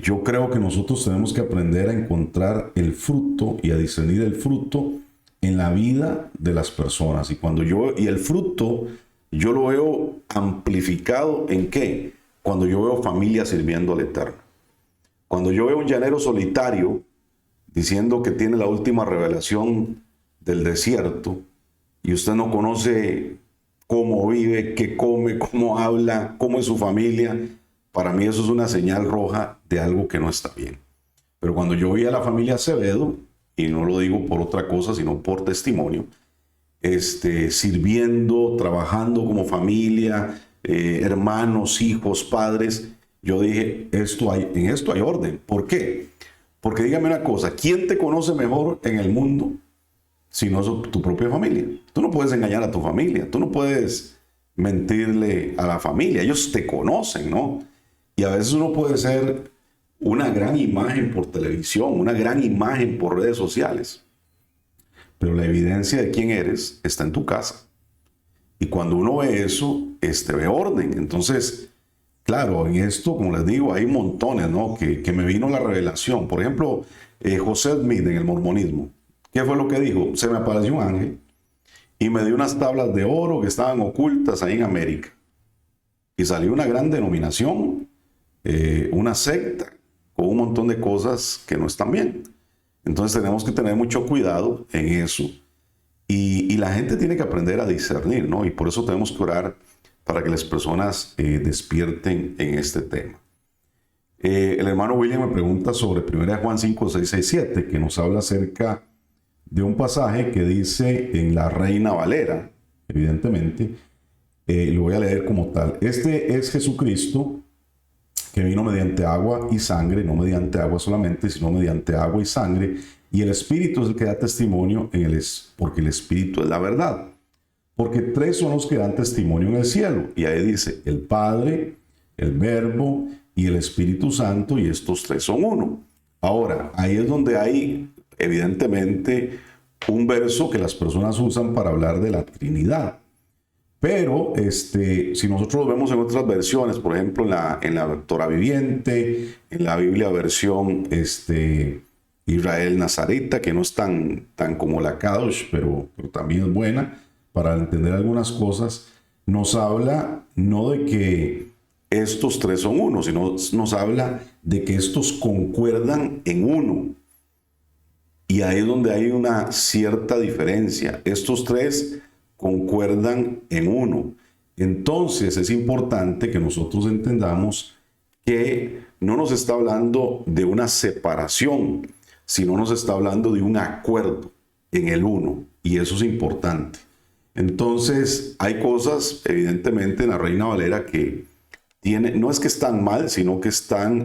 Yo creo que nosotros tenemos que aprender a encontrar el fruto y a discernir el fruto en la vida de las personas. Y el fruto yo lo veo amplificado ¿en qué? Cuando yo veo familia sirviendo al Eterno. Cuando yo veo un llanero solitario diciendo que tiene la última revelación del desierto, y usted no conoce cómo vive, qué come, cómo habla, cómo es su familia, para mí eso es una señal roja de algo que no está bien. Pero cuando yo vi a la familia Acevedo, y no lo digo por otra cosa, sino por testimonio, sirviendo, trabajando como familia, hermanos, hijos, padres, yo dije, en esto hay orden. ¿Por qué? Porque dígame una cosa, ¿quién te conoce mejor en el mundo si no es tu propia familia? Tú no puedes engañar a tu familia, tú no puedes mentirle a la familia, ellos te conocen, ¿no? Y a veces uno puede ser una gran imagen por televisión, una gran imagen por redes sociales, pero la evidencia de quién eres está en tu casa. Y cuando uno ve eso, ve orden. Entonces, claro, en esto, como les digo, hay montones, ¿no? Que me vino la revelación. Por ejemplo, José Smith en el mormonismo. ¿Qué fue lo que dijo? Se me apareció un ángel y me dio unas tablas de oro que estaban ocultas ahí en América. Y salió una gran denominación, una secta, con un montón de cosas que no están bien. Entonces tenemos que tener mucho cuidado en eso. Y la gente tiene que aprender a discernir, ¿no? Y por eso tenemos que orar para que las personas despierten en este tema. El hermano William me pregunta sobre 1 Juan 5, 6, 6, 7, que nos habla acerca de un pasaje que dice en la Reina Valera, evidentemente, lo voy a leer como tal. Este es Jesucristo, que vino mediante agua y sangre, no mediante agua solamente, sino mediante agua y sangre, y el Espíritu es el que da testimonio porque el Espíritu es la verdad. Porque tres son los que dan testimonio en el cielo. Y ahí dice, el Padre, el Verbo y el Espíritu Santo, y estos tres son uno. Ahora, ahí es donde hay, evidentemente, un verso que las personas usan para hablar de la Trinidad. Pero si nosotros lo vemos en otras versiones, por ejemplo en la Torah viviente, en la Biblia versión Israel Nazareta, que no es tan como la Kadosh, pero también es buena para entender algunas cosas, nos habla no de que estos tres son uno, sino nos habla de que estos concuerdan en uno. Y ahí es donde hay una cierta diferencia. Estos tres concuerdan en uno. Entonces es importante que nosotros entendamos que no nos está hablando de una separación, sino nos está hablando de un acuerdo en el uno. Y eso es importante. Entonces hay cosas, evidentemente, en la Reina Valera que no es que están mal, sino que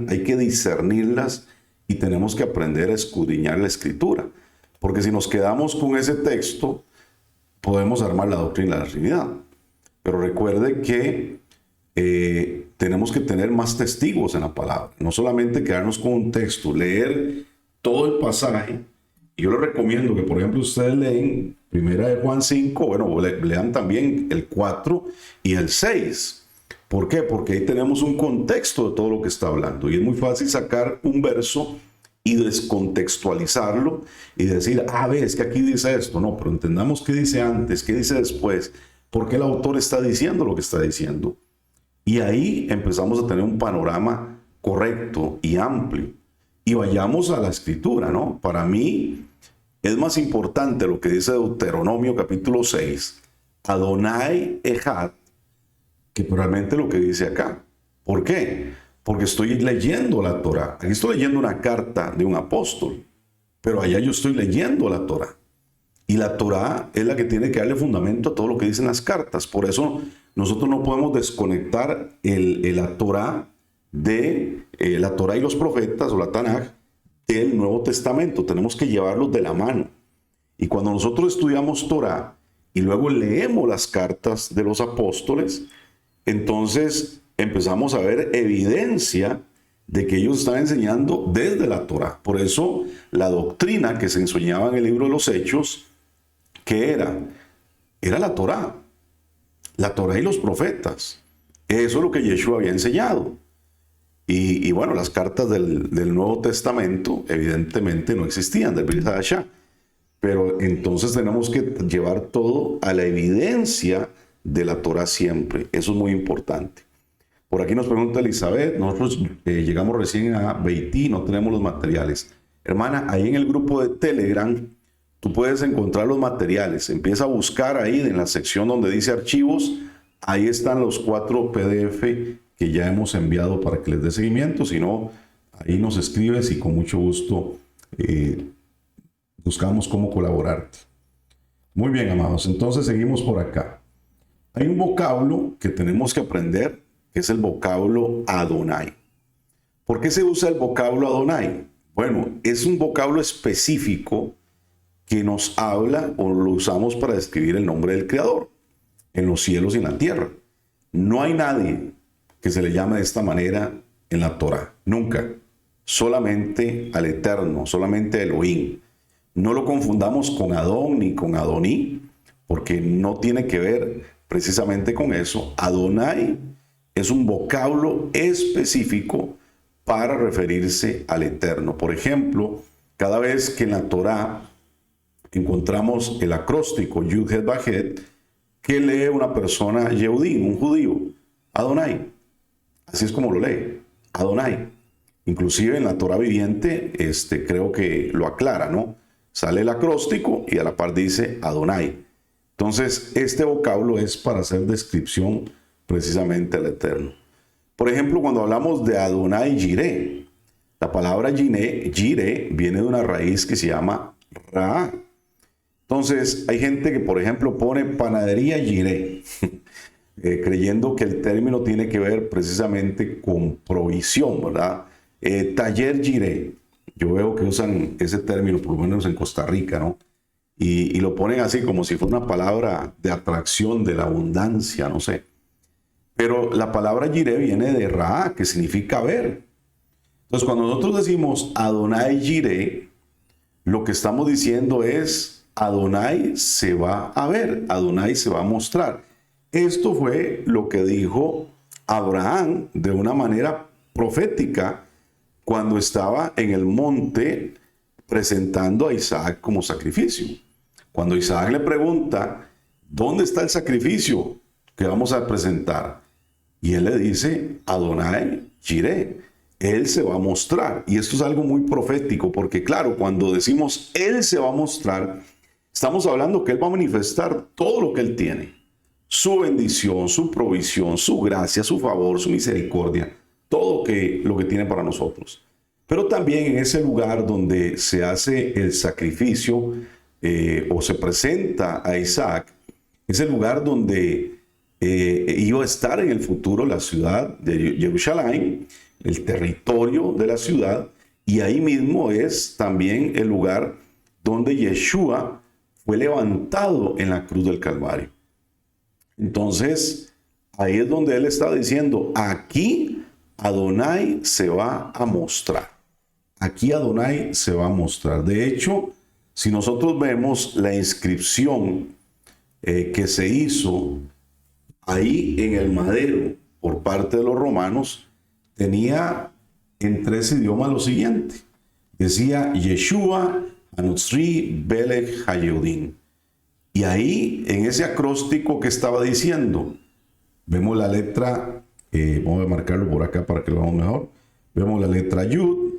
hay que discernirlas y tenemos que aprender a escudriñar la Escritura. Porque si nos quedamos con ese texto, podemos armar la doctrina de la Trinidad. Pero recuerde que tenemos que tener más testigos en la palabra. No solamente quedarnos con un texto, leer todo el pasaje. Y yo les recomiendo que, por ejemplo, ustedes leen 1 Juan 5, bueno, lean también el 4 y el 6. ¿Por qué? Porque ahí tenemos un contexto de todo lo que está hablando. Y es muy fácil sacar un verso y descontextualizarlo y decir, ves que aquí dice esto. No, pero entendamos qué dice antes, qué dice después, por qué el autor está diciendo lo que está diciendo. Y ahí empezamos a tener un panorama correcto y amplio. Y vayamos a la Escritura, ¿no? Para mí es más importante lo que dice Deuteronomio capítulo 6, Adonai Echad, que realmente lo que dice acá. ¿Por qué? Porque estoy leyendo la Torá. Aquí estoy leyendo una carta de un apóstol, pero allá yo estoy leyendo la Torá. Y la Torá es la que tiene que darle fundamento a todo lo que dicen las cartas. Por eso nosotros no podemos desconectar la Torá de la Torá y los profetas o la Tanaj del Nuevo Testamento. Tenemos que llevarlos de la mano. Y cuando nosotros estudiamos Torá y luego leemos las cartas de los apóstoles, entonces empezamos a ver evidencia de que ellos están enseñando desde la Torá. Por eso la doctrina que se enseñaba en el libro de los Hechos, ¿qué era? Era la Torá y los profetas. Eso es lo que Yeshua había enseñado. Y bueno, las cartas del Nuevo Testamento evidentemente no existían, del Brit Hadashah. Pero entonces tenemos que llevar todo a la evidencia de la Torá siempre. Eso es muy importante. Por aquí nos pregunta Elizabeth, nosotros llegamos recién a Beití, no tenemos los materiales. Hermana, ahí en el grupo de Telegram, tú puedes encontrar los materiales. Empieza a buscar ahí en la sección donde dice archivos. Ahí están los 4 PDF que ya hemos enviado para que les dé seguimiento. Si no, ahí nos escribes y con mucho gusto buscamos cómo colaborarte. Muy bien, amados. Entonces seguimos por acá. Hay un vocablo que tenemos que aprender, que es el vocablo Adonai. ¿Por qué se usa el vocablo Adonai? Bueno, es un vocablo específico que nos habla o lo usamos para describir el nombre del Creador en los cielos y en la tierra. No hay nadie que se le llame de esta manera en la Torá. Nunca. Solamente al Eterno, solamente a Elohim. No lo confundamos con Adón ni con Adoní, porque no tiene que ver precisamente con eso. Adonai es un vocablo específico para referirse al Eterno. Por ejemplo, cada vez que en la Torá encontramos el acróstico Yud Het Vah Het, ¿qué lee una persona Yehudí, un judío? Adonai. Así es como lo lee, Adonai. Inclusive en la Torá viviente, creo que lo aclara, ¿no? Sale el acróstico y a la par dice Adonai. Entonces, este vocablo es para hacer descripción precisamente al Eterno. Por ejemplo, cuando hablamos de Adonai Jireh, la palabra Jireh viene de una raíz que se llama Ra. Entonces, hay gente que, por ejemplo, pone panadería Jireh, creyendo que el término tiene que ver precisamente con provisión, ¿verdad? Taller Jireh. Yo veo que usan ese término, por lo menos en Costa Rica, ¿no? Y lo ponen así como si fuera una palabra de atracción, de la abundancia, no sé. Pero la palabra Jireh viene de Ra, que significa ver. Entonces, cuando nosotros decimos Adonai Jireh, lo que estamos diciendo es Adonai se va a ver, Adonai se va a mostrar. Esto fue lo que dijo Abraham de una manera profética cuando estaba en el monte presentando a Isaac como sacrificio. Cuando Isaac le pregunta, ¿dónde está el sacrificio que vamos a presentar? Y él le dice, Adonai Jireh, él se va a mostrar. Y esto es algo muy profético, porque claro, cuando decimos él se va a mostrar, estamos hablando que él va a manifestar todo lo que él tiene. Su bendición, su provisión, su gracia, su favor, su misericordia, todo lo que tiene para nosotros. Pero también en ese lugar donde se hace el sacrificio o se presenta a Isaac, es el lugar donde iba a estar en el futuro la ciudad de Jerusalén, el territorio de la ciudad, y ahí mismo es también el lugar donde Yeshua fue levantado en la cruz del Calvario. Entonces, ahí es donde él está diciendo, aquí Adonai se va a mostrar. Aquí Adonai se va a mostrar. De hecho, si nosotros vemos la inscripción que se hizo ahí en el madero por parte de los romanos, tenía en 3 idiomas lo siguiente. Decía Yeshua Hanutzri Belech Hayehudin. Y ahí, en ese acróstico que estaba diciendo, vemos la letra, vamos a marcarlo por acá para que lo veamos mejor. Vemos la letra Yud,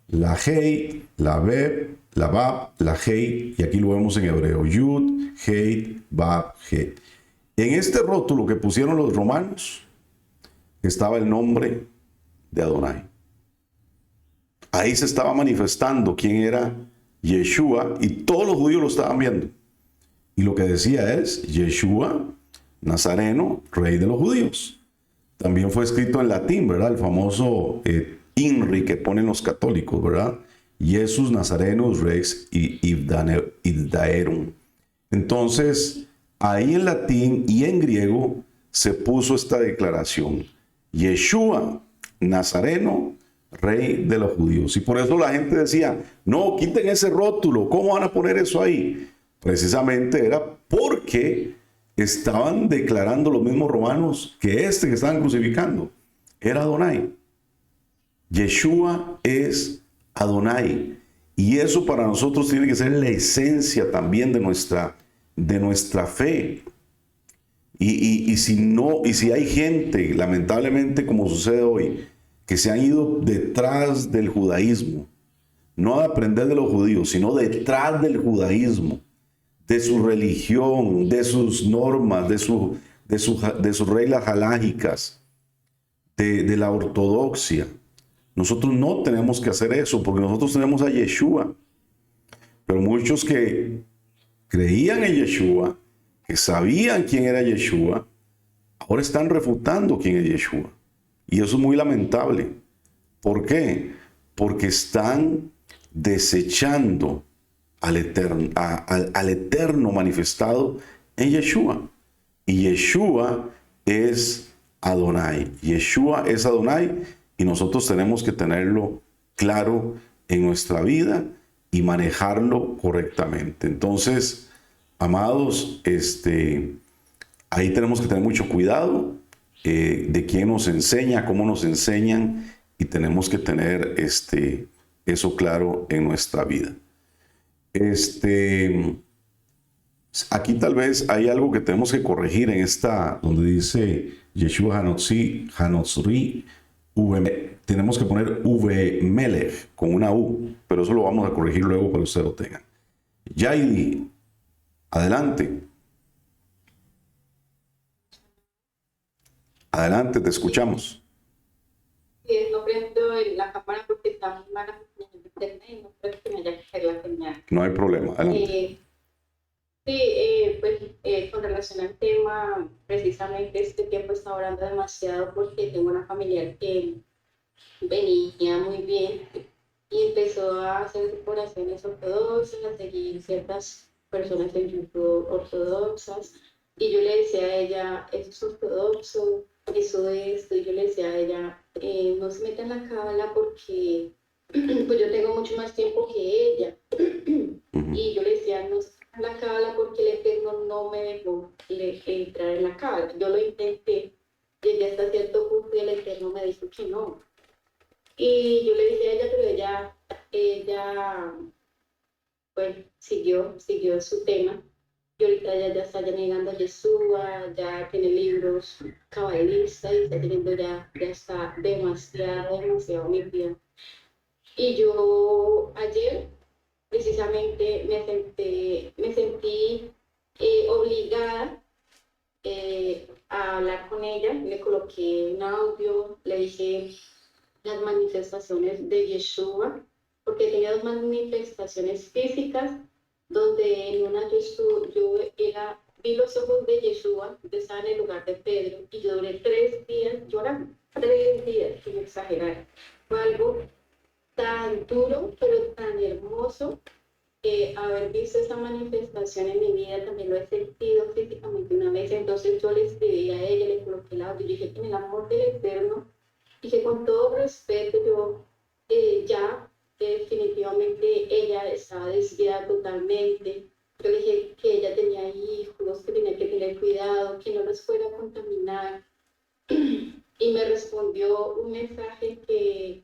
la Hei, la Beb, la Bab, la Hei, y aquí lo vemos en hebreo. Yud, Hei, Bab, Hei. En este rótulo que pusieron los romanos, estaba el nombre de Adonai. Ahí se estaba manifestando quién era Yeshua, y todos los judíos lo estaban viendo. Y lo que decía es, Yeshua, Nazareno, rey de los judíos. También fue escrito en latín, ¿verdad? El famoso INRI que ponen los católicos, ¿verdad? Jesus Nazarenus Rex Ivdaerum. Entonces, ahí en latín y en griego se puso esta declaración. Yeshua, Nazareno, rey de los judíos. Y por eso la gente decía, no, quiten ese rótulo, ¿cómo van a poner eso ahí? Precisamente era porque estaban declarando los mismos romanos que que estaban crucificando era Adonai. Yeshua es Adonai. Y eso para nosotros tiene que ser la esencia también de nuestra fe. Y si hay gente, lamentablemente como sucede hoy, que se han ido detrás del judaísmo, no a aprender de los judíos, sino detrás del judaísmo, de su religión, de sus normas, de sus reglas halágicas, de la ortodoxia. Nosotros no tenemos que hacer eso, porque nosotros tenemos a Yeshua. Pero muchos que creían en Yeshua, que sabían quién era Yeshua, ahora están refutando quién es Yeshua. Y eso es muy lamentable. ¿Por qué? Porque están desechando al eterno manifestado en Yeshua. Y Yeshua es Adonai. Yeshua es Adonai, y nosotros tenemos que tenerlo claro en nuestra vida y manejarlo correctamente. Entonces, amados, ahí tenemos que tener mucho cuidado de quién nos enseña, cómo nos enseñan, y tenemos que tener eso claro en nuestra vida. Aquí tal vez hay algo que tenemos que corregir en esta, donde dice Yeshua Hanotzri, tenemos que poner V Melech con una U, pero eso lo vamos a corregir luego para que ustedes lo tengan. Yaidi, adelante. Adelante, te escuchamos. No prendo la cámara porque está muy mala en internet y no creo que me haya caído la señal. No hay problema, adelante. Con relación al tema, precisamente este tiempo está orando demasiado porque tengo una familiar que venía muy bien y empezó a hacer oraciones ortodoxas, a seguir ciertas personas en YouTube ortodoxas, y yo le decía a ella, eso es ortodoxo, eso de esto, y yo le decía a ella, no se meta en la cábala porque pues yo tengo mucho más tiempo que ella. Y yo le decía, no se meta en la cábala porque el Eterno no me dejó entrar en la cábala. Yo lo intenté, llegué hasta cierto punto y el Eterno me dijo que no. Y yo le decía a ella, pero ella pues siguió su tema. y ahorita ya está ya negando a Yeshua, ya tiene libros cabalistas y está teniendo ya está demasiado metida. Y yo ayer precisamente me sentí obligada a hablar con ella, le coloqué un audio, le dije las manifestaciones de Yeshua, porque tenía dos manifestaciones físicas, donde en una vi los ojos de Yeshua, yo estaba en el lugar de Pedro, y yo duré 3 días llorando, 3 días, sin exagerar. Fue algo tan duro, pero tan hermoso, que haber visto esa manifestación en mi vida, también lo he sentido físicamente una vez. Entonces yo le escribí a ella, le coloqué el audio, y dije que en el amor del Eterno, y que con todo respeto yo ya definitivamente ella estaba desviada totalmente. Yo le dije que ella tenía hijos, que tenía que tener cuidado, que no los fuera a contaminar. Y me respondió un mensaje que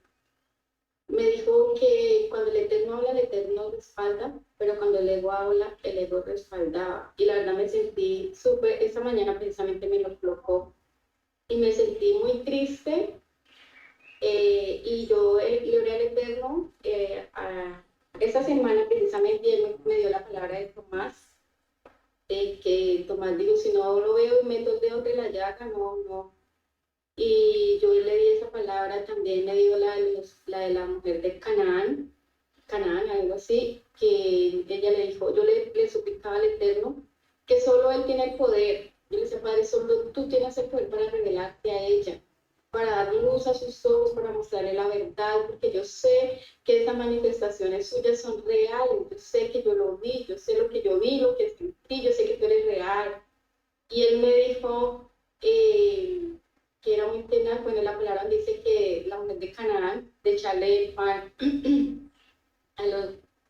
me dijo que cuando el Eterno habla, el Eterno respalda, pero cuando el ego habla, el ego respaldaba. Y la verdad me sentí súper, esta mañana precisamente me lo colocó, y me sentí muy triste. Y yo le oré al Eterno. Esta semana precisamente él me dio la palabra de Tomás, que Tomás dijo, si no lo veo y meto el dedo entre la llaga, no. Y yo le di esa palabra, también me dio la de la mujer de Canaán, algo así, que ella le dijo, yo le suplicaba al Eterno que solo Él tiene el poder. Yo le decía, Padre, solo tú tienes el poder para revelarte a ella, para dar luz a sus ojos, para mostrarle la verdad, porque yo sé que esas manifestaciones suyas son reales, yo sé que yo lo vi, yo sé lo que yo vi, lo que sentí, yo sé que tú eres real. Y él me dijo que era muy tierna, bueno, la palabra dice que la mujer de Canaán, de echarle el pan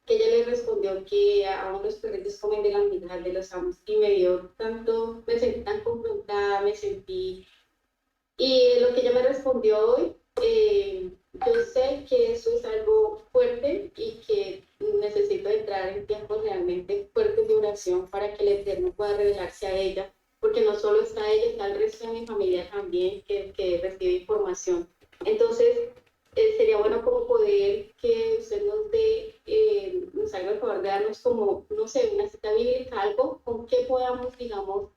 que ella le respondió que aún los perritos comen de la mitad de los amos, y me dio tanto, me sentí tan confrontada, y lo que ella me respondió hoy, yo sé que eso es algo fuerte y que necesito entrar en tiempos realmente fuertes de oración para que el Eterno pueda revelarse a ella, porque no solo está ella, está el resto de mi familia también que recibe información. Entonces, sería bueno como poder que usted nos haga el favor de darnos como, no sé, una cita bíblica, algo con que podamos, digamos,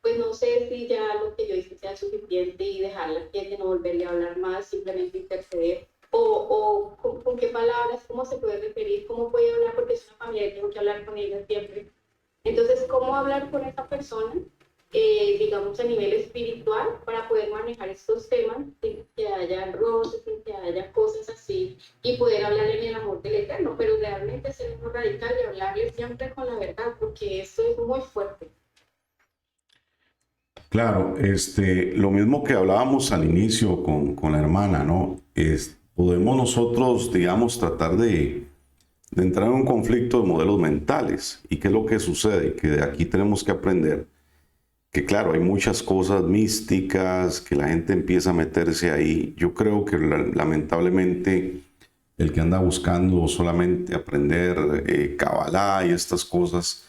pues no sé si ya lo que yo hice sea suficiente y dejarla quieta, no volverle a hablar más, simplemente interceder, o con qué palabras, cómo se puede referir, cómo puede hablar, porque es una familia y tengo que hablar con ella siempre. Entonces, ¿cómo hablar con esa persona, digamos, a nivel espiritual, para poder manejar estos temas, sin que haya roces, sin que haya cosas así, y poder hablar en el amor del Eterno, pero realmente ser muy radical y hablarle siempre con la verdad, porque esto es muy fuerte. Claro, lo mismo que hablábamos al inicio con la hermana, ¿no? Podemos nosotros, digamos, tratar de entrar en un conflicto de modelos mentales. ¿Y qué es lo que sucede? Que de aquí tenemos que aprender que, claro, hay muchas cosas místicas, que la gente empieza a meterse ahí. Yo creo que lamentablemente el que anda buscando solamente aprender Kabbalah y estas cosas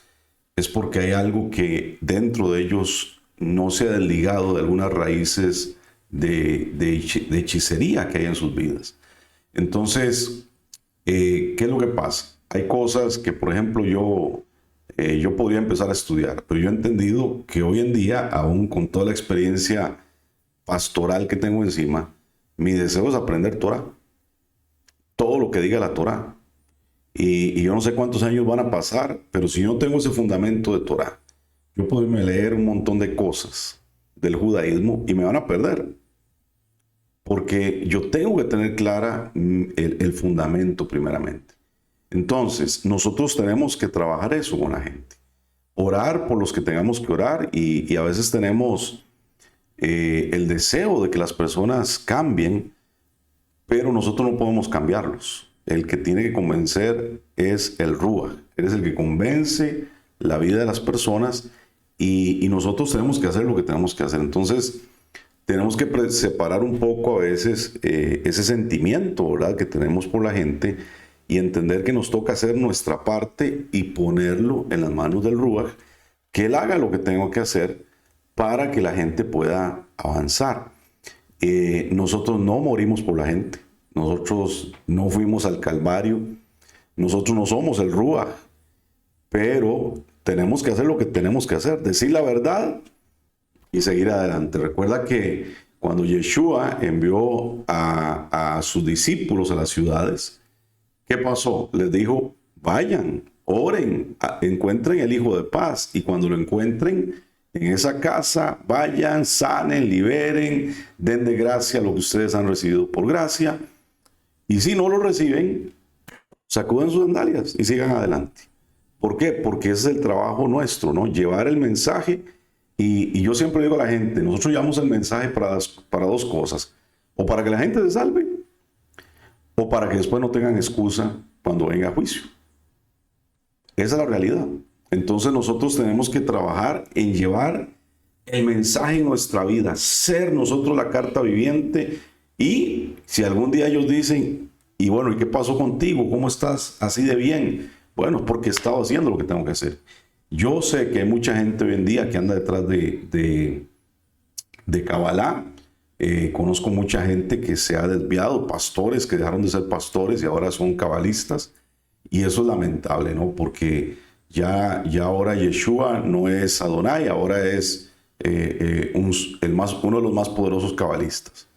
es porque hay algo que dentro de ellos no se ha desligado de algunas raíces de hechicería que hay en sus vidas. Entonces, ¿qué es lo que pasa? Hay cosas que, por ejemplo, yo podría empezar a estudiar, pero yo he entendido que hoy en día, aún con toda la experiencia pastoral que tengo encima, mi deseo es aprender Torah. Todo lo que diga la Torah. Y yo no sé cuántos años van a pasar, pero si yo no tengo ese fundamento de Torah, yo puedo irme a leer un montón de cosas del judaísmo y me van a perder. Porque yo tengo que tener clara el fundamento primeramente. Entonces, nosotros tenemos que trabajar eso con la gente. Orar por los que tengamos que orar y a veces tenemos el deseo de que las personas cambien, pero nosotros no podemos cambiarlos. El que tiene que convencer es el Ruach. Eres el que convence la vida de las personas y nosotros tenemos que hacer lo que tenemos que hacer. Entonces, tenemos que separar un poco a veces ese sentimiento, ¿verdad?, que tenemos por la gente y entender que nos toca hacer nuestra parte y ponerlo en las manos del Ruach, que Él haga lo que tengo que hacer para que la gente pueda avanzar. Nosotros no morimos por la gente, nosotros no fuimos al Calvario, nosotros no somos el Ruach, pero tenemos que hacer lo que tenemos que hacer, decir la verdad y seguir adelante. Recuerda que cuando Yeshua envió a sus discípulos a las ciudades, ¿qué pasó? Les dijo, vayan, oren, encuentren el Hijo de Paz, y cuando lo encuentren en esa casa, vayan, sanen, liberen, den de gracia lo que ustedes han recibido por gracia, y si no lo reciben, sacuden sus sandalias y sigan adelante. ¿Por qué? Porque ese es el trabajo nuestro, ¿no? Llevar el mensaje. Y yo siempre digo a la gente, nosotros llevamos el mensaje para dos cosas: o para que la gente se salve, o para que después no tengan excusa cuando venga a juicio. Esa es la realidad. Entonces nosotros tenemos que trabajar en llevar el mensaje en nuestra vida, ser nosotros la carta viviente. Y si algún día ellos dicen, y bueno, ¿y qué pasó contigo? ¿Cómo estás así de bien? Bueno, porque he estado haciendo lo que tengo que hacer. Yo sé que hay mucha gente hoy en día que anda detrás de Kabbalah. Conozco mucha gente que se ha desviado, pastores que dejaron de ser pastores y ahora son cabalistas. Y eso es lamentable, ¿no? Porque ya ahora Yeshua no es Adonai, ahora es uno de los más poderosos cabalistas.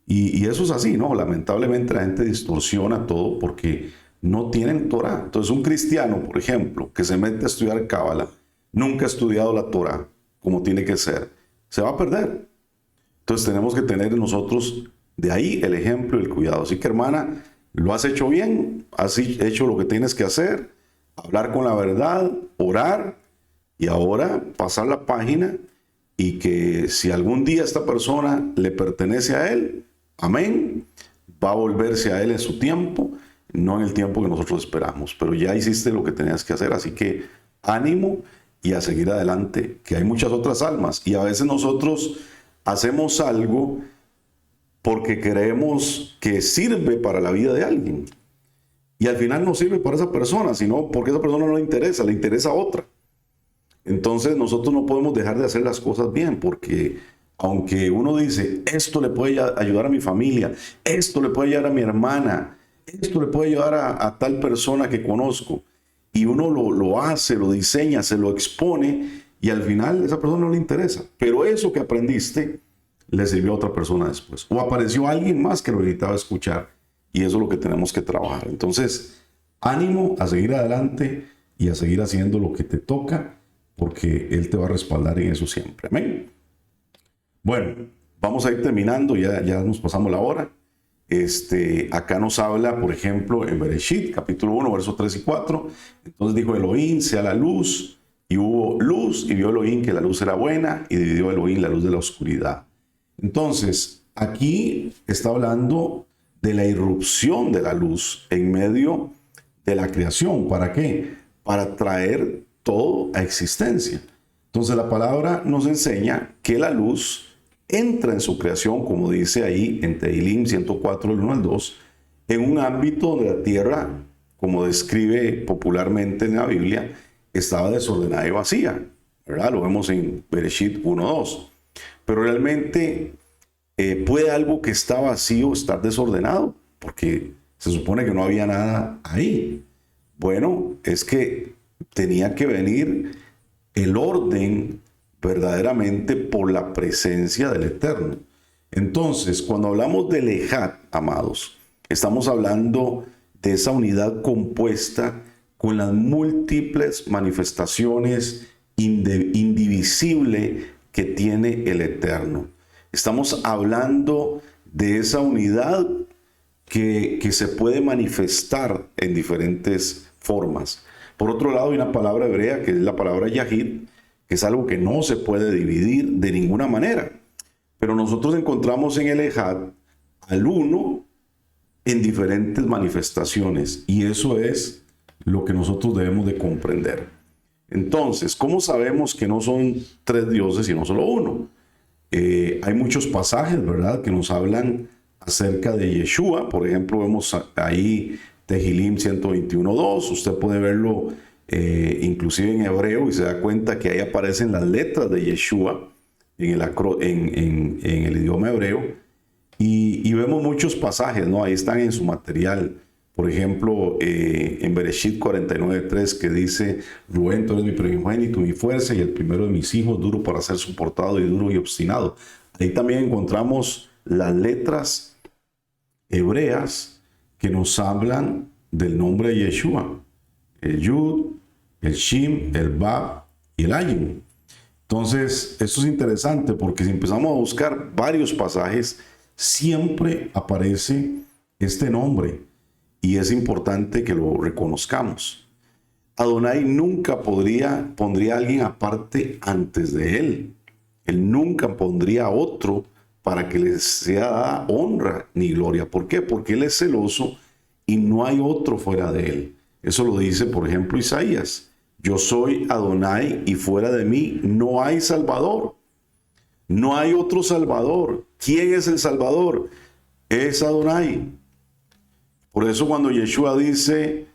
Y eso es así, ¿no? Lamentablemente la gente distorsiona todo porque no tienen Torah. Entonces un cristiano, por ejemplo, que se mete a estudiar Cábala, nunca ha estudiado la Torah como tiene que ser, se va a perder. Entonces tenemos que tener en nosotros de ahí el ejemplo y el cuidado. Así que, hermana, lo has hecho bien, has hecho lo que tienes que hacer, hablar con la verdad, orar, y ahora pasar la página, y que si algún día esta persona le pertenece a Él, amén, va a volverse a Él en su tiempo, no en el tiempo que nosotros esperamos, pero ya hiciste lo que tenías que hacer. Así que ánimo y a seguir adelante, que hay muchas otras almas, y a veces nosotros hacemos algo porque creemos que sirve para la vida de alguien, y al final no sirve para esa persona, sino porque a esa persona no le interesa a otra. Entonces nosotros no podemos dejar de hacer las cosas bien, porque aunque uno dice, esto le puede ayudar a mi familia, esto le puede ayudar a mi hermana, esto le puede ayudar a tal persona que conozco, y uno lo hace, lo diseña, se lo expone, y al final a esa persona no le interesa. Pero eso que aprendiste le sirvió a otra persona después. O apareció alguien más que lo necesitaba escuchar, y eso es lo que tenemos que trabajar. Entonces, ánimo a seguir adelante y a seguir haciendo lo que te toca, porque Él te va a respaldar en eso siempre. Amén. Bueno, vamos a ir terminando, ya nos pasamos la hora. Acá nos habla, por ejemplo, en Bereshit, capítulo 1, versos 3 y 4. Entonces dijo Elohim, sea la luz, y hubo luz, y vio Elohim que la luz era buena, y dividió Elohim la luz de la oscuridad. Entonces, aquí está hablando de la irrupción de la luz en medio de la creación. ¿Para qué? Para traer todo a existencia. Entonces la palabra nos enseña que la luz entra en su creación, como dice ahí en Tehilim 104, del 1 al 2, en un ámbito donde la tierra, como describe popularmente en la Biblia, estaba desordenada y vacía, ¿verdad? Lo vemos en Bereshit 1:2. Pero realmente, ¿puede algo que está vacío estar desordenado? Porque se supone que no había nada ahí. Bueno, es que tenía que venir el orden verdaderamente por la presencia del Eterno. Entonces, cuando hablamos del Ejad, amados, estamos hablando de esa unidad compuesta con las múltiples manifestaciones indivisible que tiene el Eterno. Estamos hablando de esa unidad que se puede manifestar en diferentes formas. Por otro lado, hay una palabra hebrea que es la palabra Yahid, que es algo que no se puede dividir de ninguna manera. Pero nosotros encontramos en el Ejad al uno en diferentes manifestaciones, y eso es lo que nosotros debemos de comprender. Entonces, ¿cómo sabemos que no son tres dioses sino solo uno? Hay muchos pasajes, ¿verdad?, que nos hablan acerca de Yeshua. Por ejemplo, vemos ahí Tehilim 121.2. Usted puede verlo inclusive en hebreo y se da cuenta que ahí aparecen las letras de Yeshua en el idioma hebreo. Y vemos muchos pasajes, ¿no? Ahí están en su material. Por ejemplo, en Bereshit 49.3, que dice: Rubén, tú eres mi primogénito, mi fuerza y el primero de mis hijos, duro para ser soportado y duro y obstinado. Ahí también encontramos las letras hebreas que nos hablan del nombre de Yeshua: el Yud, el Shin, el Bab y el Ayin. Entonces, esto es interesante porque si empezamos a buscar varios pasajes, siempre aparece este nombre. Y es importante que lo reconozcamos. Adonai nunca pondría a alguien aparte antes de él. Él nunca pondría a otro para que le sea dada honra ni gloria. ¿Por qué? Porque él es celoso y no hay otro fuera de él. Eso lo dice, por ejemplo, Isaías: yo soy Adonai y fuera de mí no hay Salvador. No hay otro Salvador. ¿Quién es el Salvador? Es Adonai. Por eso cuando Yeshua dice,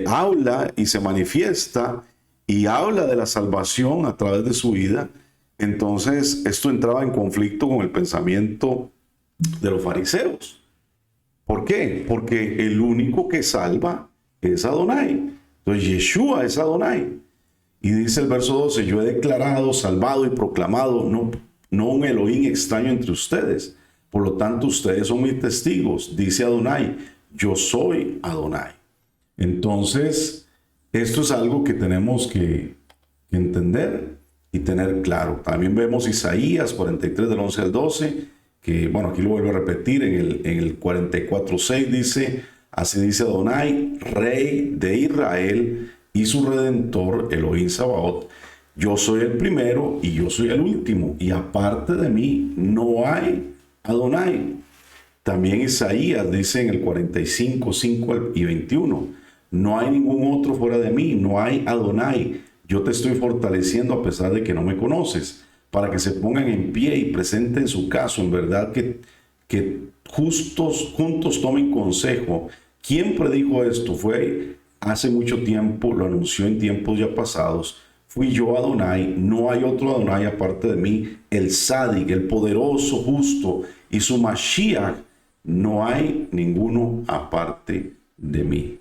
habla y se manifiesta y habla de la salvación a través de su vida, entonces esto entraba en conflicto con el pensamiento de los fariseos. ¿Por qué? Porque el único que salva es Adonai. Entonces Yeshua es Adonai. Y dice el verso 12: yo he declarado, salvado y proclamado no un Elohim extraño entre ustedes. Por lo tanto, ustedes son mis testigos, dice Adonai: yo soy Adonai. Entonces, esto es algo que tenemos que entender y tener claro. También vemos Isaías 43 del 11 al 12, que, bueno, aquí lo vuelvo a repetir, en el 44:6 dice: así dice Adonai, Rey de Israel y su Redentor, Elohim Sabaoth: yo soy el primero y yo soy el último, y aparte de mí no hay Adonai. También Isaías dice en el 45:5 y 21: no hay ningún otro fuera de mí, no hay Adonai. Yo te estoy fortaleciendo a pesar de que no me conoces, para que se pongan en pie y presenten su caso. En verdad que juntos tomen consejo. ¿Quién predijo esto? Fue hace mucho tiempo, lo anunció en tiempos ya pasados. Fui yo Adonai, no hay otro Adonai aparte de mí, el Sadik, el poderoso, justo, y su Mashiach, no hay ninguno aparte de mí.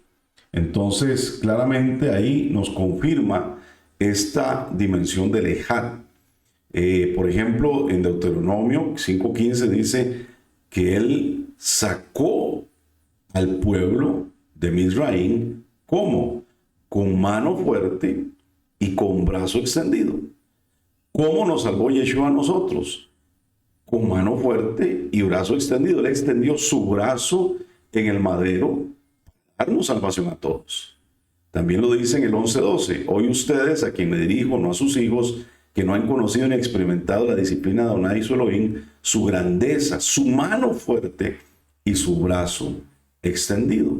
Entonces, claramente ahí nos confirma esta dimensión del Ejad. Por ejemplo, en Deuteronomio 5:15 dice que él sacó al pueblo de Misraim, ¿cómo? Con mano fuerte y con brazo extendido. ¿Cómo nos salvó Yeshua a nosotros? Con mano fuerte y brazo extendido. Él extendió su brazo en el madero para darnos salvación a todos. También lo dice en el 11:12: hoy ustedes, a quien me dirijo, no a sus hijos, que no han conocido ni experimentado la disciplina de Adonai su Elohim, su grandeza, su mano fuerte y su brazo extendido.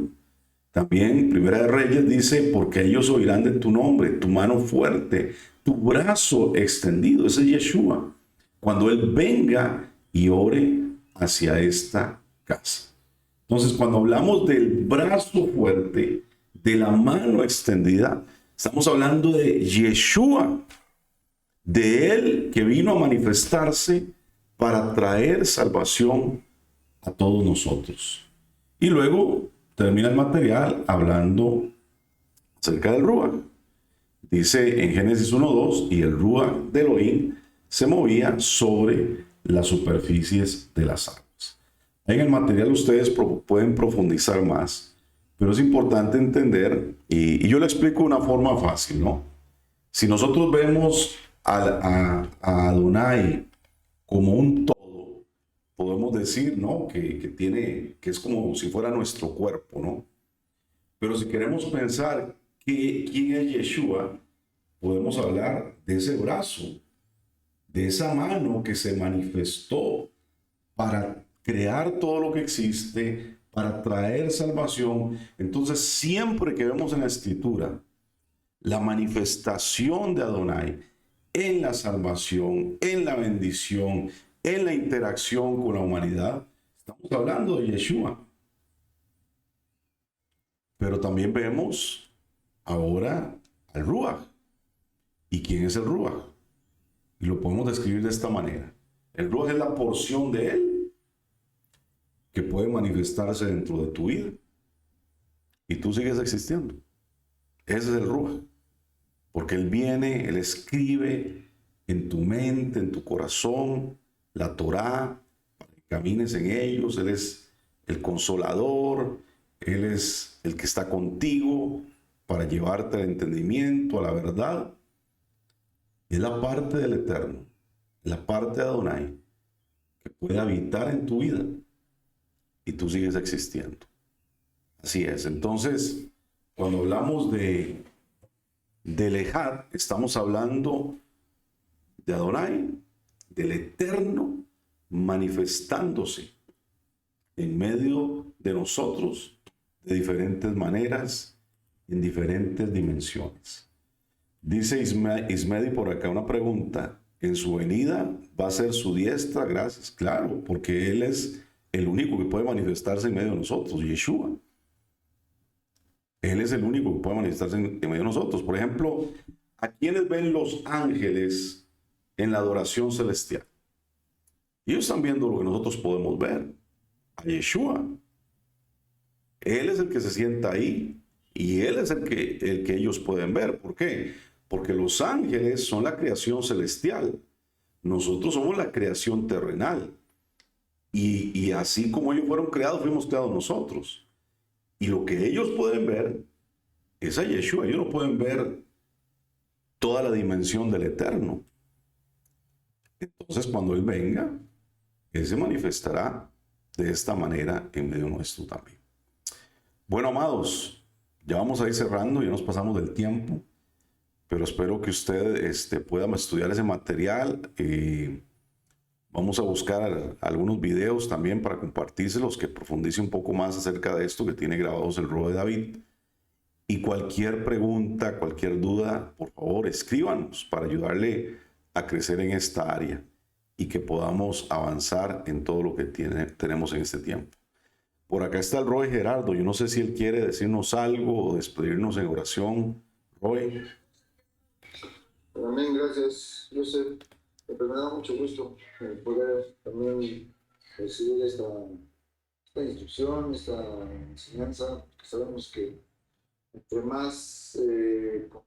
También Primera de Reyes dice: porque ellos oirán de tu nombre, tu mano fuerte, tu brazo extendido. Ese es Yeshua, cuando él venga y ore hacia esta casa. Entonces, cuando hablamos del brazo fuerte, de la mano extendida, estamos hablando de Yeshua, de él que vino a manifestarse para traer salvación a todos nosotros. Y luego termina el material hablando acerca del Ruach. Dice en Génesis 1:2: y el Ruach de Elohim se movía sobre las superficies de las aguas. En el material ustedes pueden profundizar más, pero es importante entender, y yo lo explico de una forma fácil, ¿no? Si nosotros vemos a Adonai como un todo, podemos decir, ¿no? Que es como si fuera nuestro cuerpo, ¿no? Pero si queremos pensar quién es Yeshua, podemos hablar de ese brazo, de esa mano que se manifestó para crear todo lo que existe, para traer salvación. Entonces, siempre que vemos en la Escritura la manifestación de Adonai en la salvación, en la bendición, en la interacción con la humanidad, estamos hablando de Yeshua. Pero también vemos ahora al Ruach. ¿Y quién es el Ruach? Y lo podemos describir de esta manera. El Ruach es la porción de Él que puede manifestarse dentro de tu vida. Y tú sigues existiendo. Ese es el Ruach. Porque Él viene, Él escribe en tu mente, en tu corazón, la Torá, para que camines en ellos. Él es el consolador, Él es el que está contigo para llevarte al entendimiento, a la verdad. Es la parte del Eterno, la parte de Adonai, que puede habitar en tu vida y tú sigues existiendo. Así es. Entonces, cuando hablamos de Ejad, estamos hablando de Adonai, del Eterno, manifestándose en medio de nosotros de diferentes maneras, en diferentes dimensiones. Dice Ismedi por acá una pregunta. ¿En su venida va a ser su diestra? Gracias. Claro, porque Él es el único que puede manifestarse en medio de nosotros, Yeshua. Él es el único que puede manifestarse en medio de nosotros. Por ejemplo, ¿a quiénes ven los ángeles en la adoración celestial? Ellos están viendo lo que nosotros podemos ver, a Yeshua. Él es el que se sienta ahí y Él es el que ellos pueden ver. ¿Por qué? Porque los ángeles son la creación celestial. Nosotros somos la creación terrenal. Y así como ellos fueron creados, fuimos creados nosotros. Y lo que ellos pueden ver es a Yeshua. Ellos no pueden ver toda la dimensión del Eterno. Entonces, cuando Él venga, Él se manifestará de esta manera en medio nuestro también. Bueno, amados, ya vamos a ir cerrando, ya nos pasamos del tiempo, pero espero que usted pueda estudiar ese material. Vamos a buscar algunos videos también para compartírselos que profundice un poco más acerca de esto que tiene grabados el Ruach de David. Y cualquier pregunta, cualquier duda, por favor, escríbanos para ayudarle a crecer en esta área y que podamos avanzar en todo lo que tenemos en este tiempo. Por acá está el Roy Gerardo. Yo no sé si él quiere decirnos algo o despedirnos en oración. Roy. Amén, gracias, Joseph. Me da mucho gusto poder también recibir esta instrucción, esta enseñanza, porque sabemos que entre más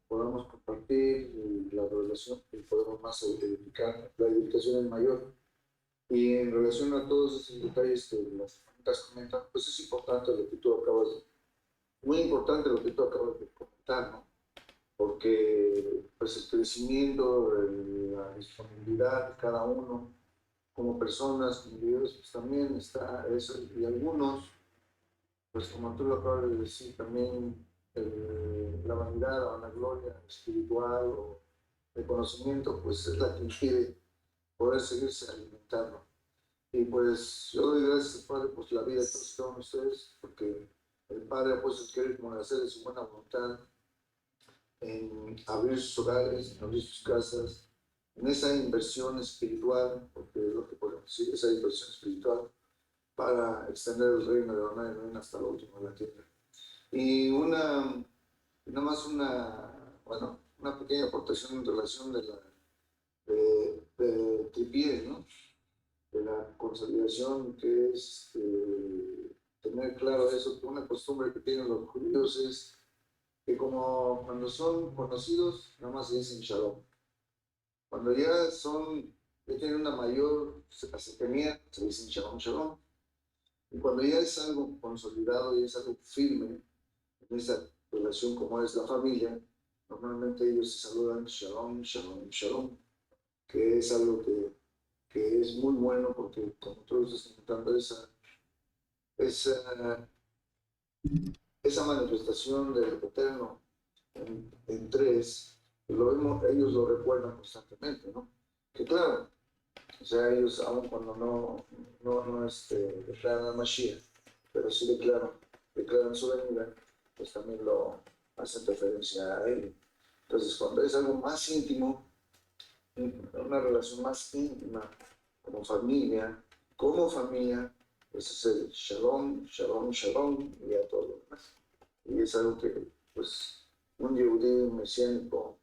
podamos compartir la relación, podemos más edificar, la edificación es mayor. Y en relación a todos esos detalles que las preguntas comentan, pues es importante lo que tú acabas muy importante lo que tú acabas de comentar, ¿no? Porque pues el crecimiento, la disponibilidad de cada uno como personas, como individuos, pues también está eso. Y algunos, pues como tú lo acabas de decir, también la vanidad, la vanagloria espiritual o el conocimiento, pues es la que impide poder seguirse alimentando. Y pues yo doy gracias al Padre por la vida de todos y cada uno de ustedes, porque el Padre ha puesto el querer como hacer de su buena voluntad en abrir sus hogares, en abrir sus casas, en esa inversión espiritual, porque es lo que podemos decir, esa inversión espiritual para extender el reino de Adonai hasta lo último de la tierra. Y nada más una pequeña aportación en relación de tripié, ¿no? De la consolidación, que es tener claro eso, que una costumbre que tienen los judíos es que como cuando son conocidos, nada más se dicen shalom. Cuando ya tienen una mayor cercanía, se dicen shalom, shalom. Y cuando ya es algo consolidado y es algo firme, en esa relación como es la familia, normalmente ellos se saludan shalom, shalom, shalom, que es algo que es muy bueno porque como todos están contando esa manifestación del Eterno en tres, ellos lo recuerdan constantemente, ¿no? Que claro, o sea, ellos aun cuando no declaran a Mashiach, pero sí declaran su venida, pues también lo hacen referencia a él. Entonces, cuando es algo más íntimo, una relación más íntima, como familia, pues es el shalom, shalom, shalom y a todo lo demás. Y es algo que, pues, un yehudí mesiánico,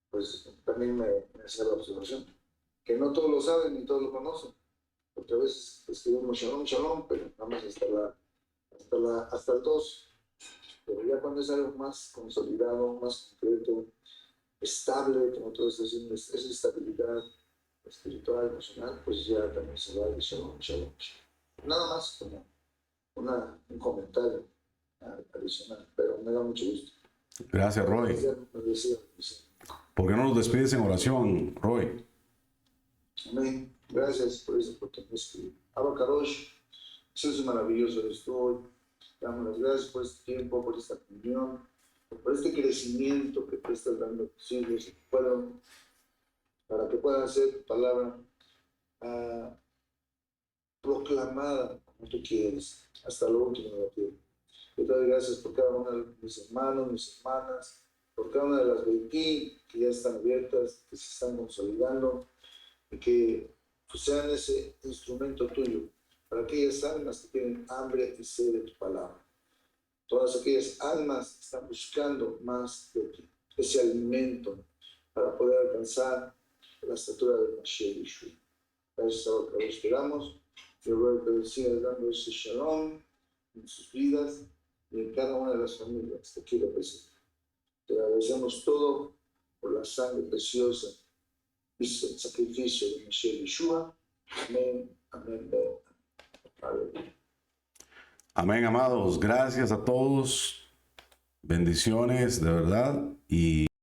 pues, también me hacía la observación, que no todos lo saben ni todos lo conocen, porque a veces escribimos shalom, shalom, pero vamos hasta el 2, pero ya cuando es algo más consolidado, más concreto, estable, como tú estás diciendo, esa estabilidad espiritual, emocional, pues ya también se va de shalom, shalom, shalom. Nada más como un comentario adicional, pero me da mucho gusto. Gracias, Roy. ¿Por qué no nos despides en oración, Roy? Amén. Gracias por esa oportunidad. Abba Kadosh, Jesús maravilloso eres tú hoy. Damos las gracias por este tiempo, por esta comunión, por este crecimiento que tú estás dando a tus hijos, para que puedan ser tu palabra proclamada como tú quieres, hasta lo último de la tierra. Yo te doy gracias por cada uno de mis hermanos, mis hermanas, por cada una de las 20 que ya están abiertas, que se están consolidando, y que pues, sean ese instrumento tuyo para aquellas almas que tienen hambre y sed de tu palabra. Todas aquellas almas que están buscando más de ti, ese alimento para poder alcanzar la estatura del Mashiach Yeshua. Gracias a lo que esperamos. Yo ruego que sigas dando ese shalom en sus vidas y en cada una de las familias que aquí representan. Te agradecemos todo por la sangre preciosa y el sacrificio de Mashiach Yeshua. Amén, amén, amén. Aleluya. Amén, amados. Gracias a todos. Bendiciones, de verdad. Y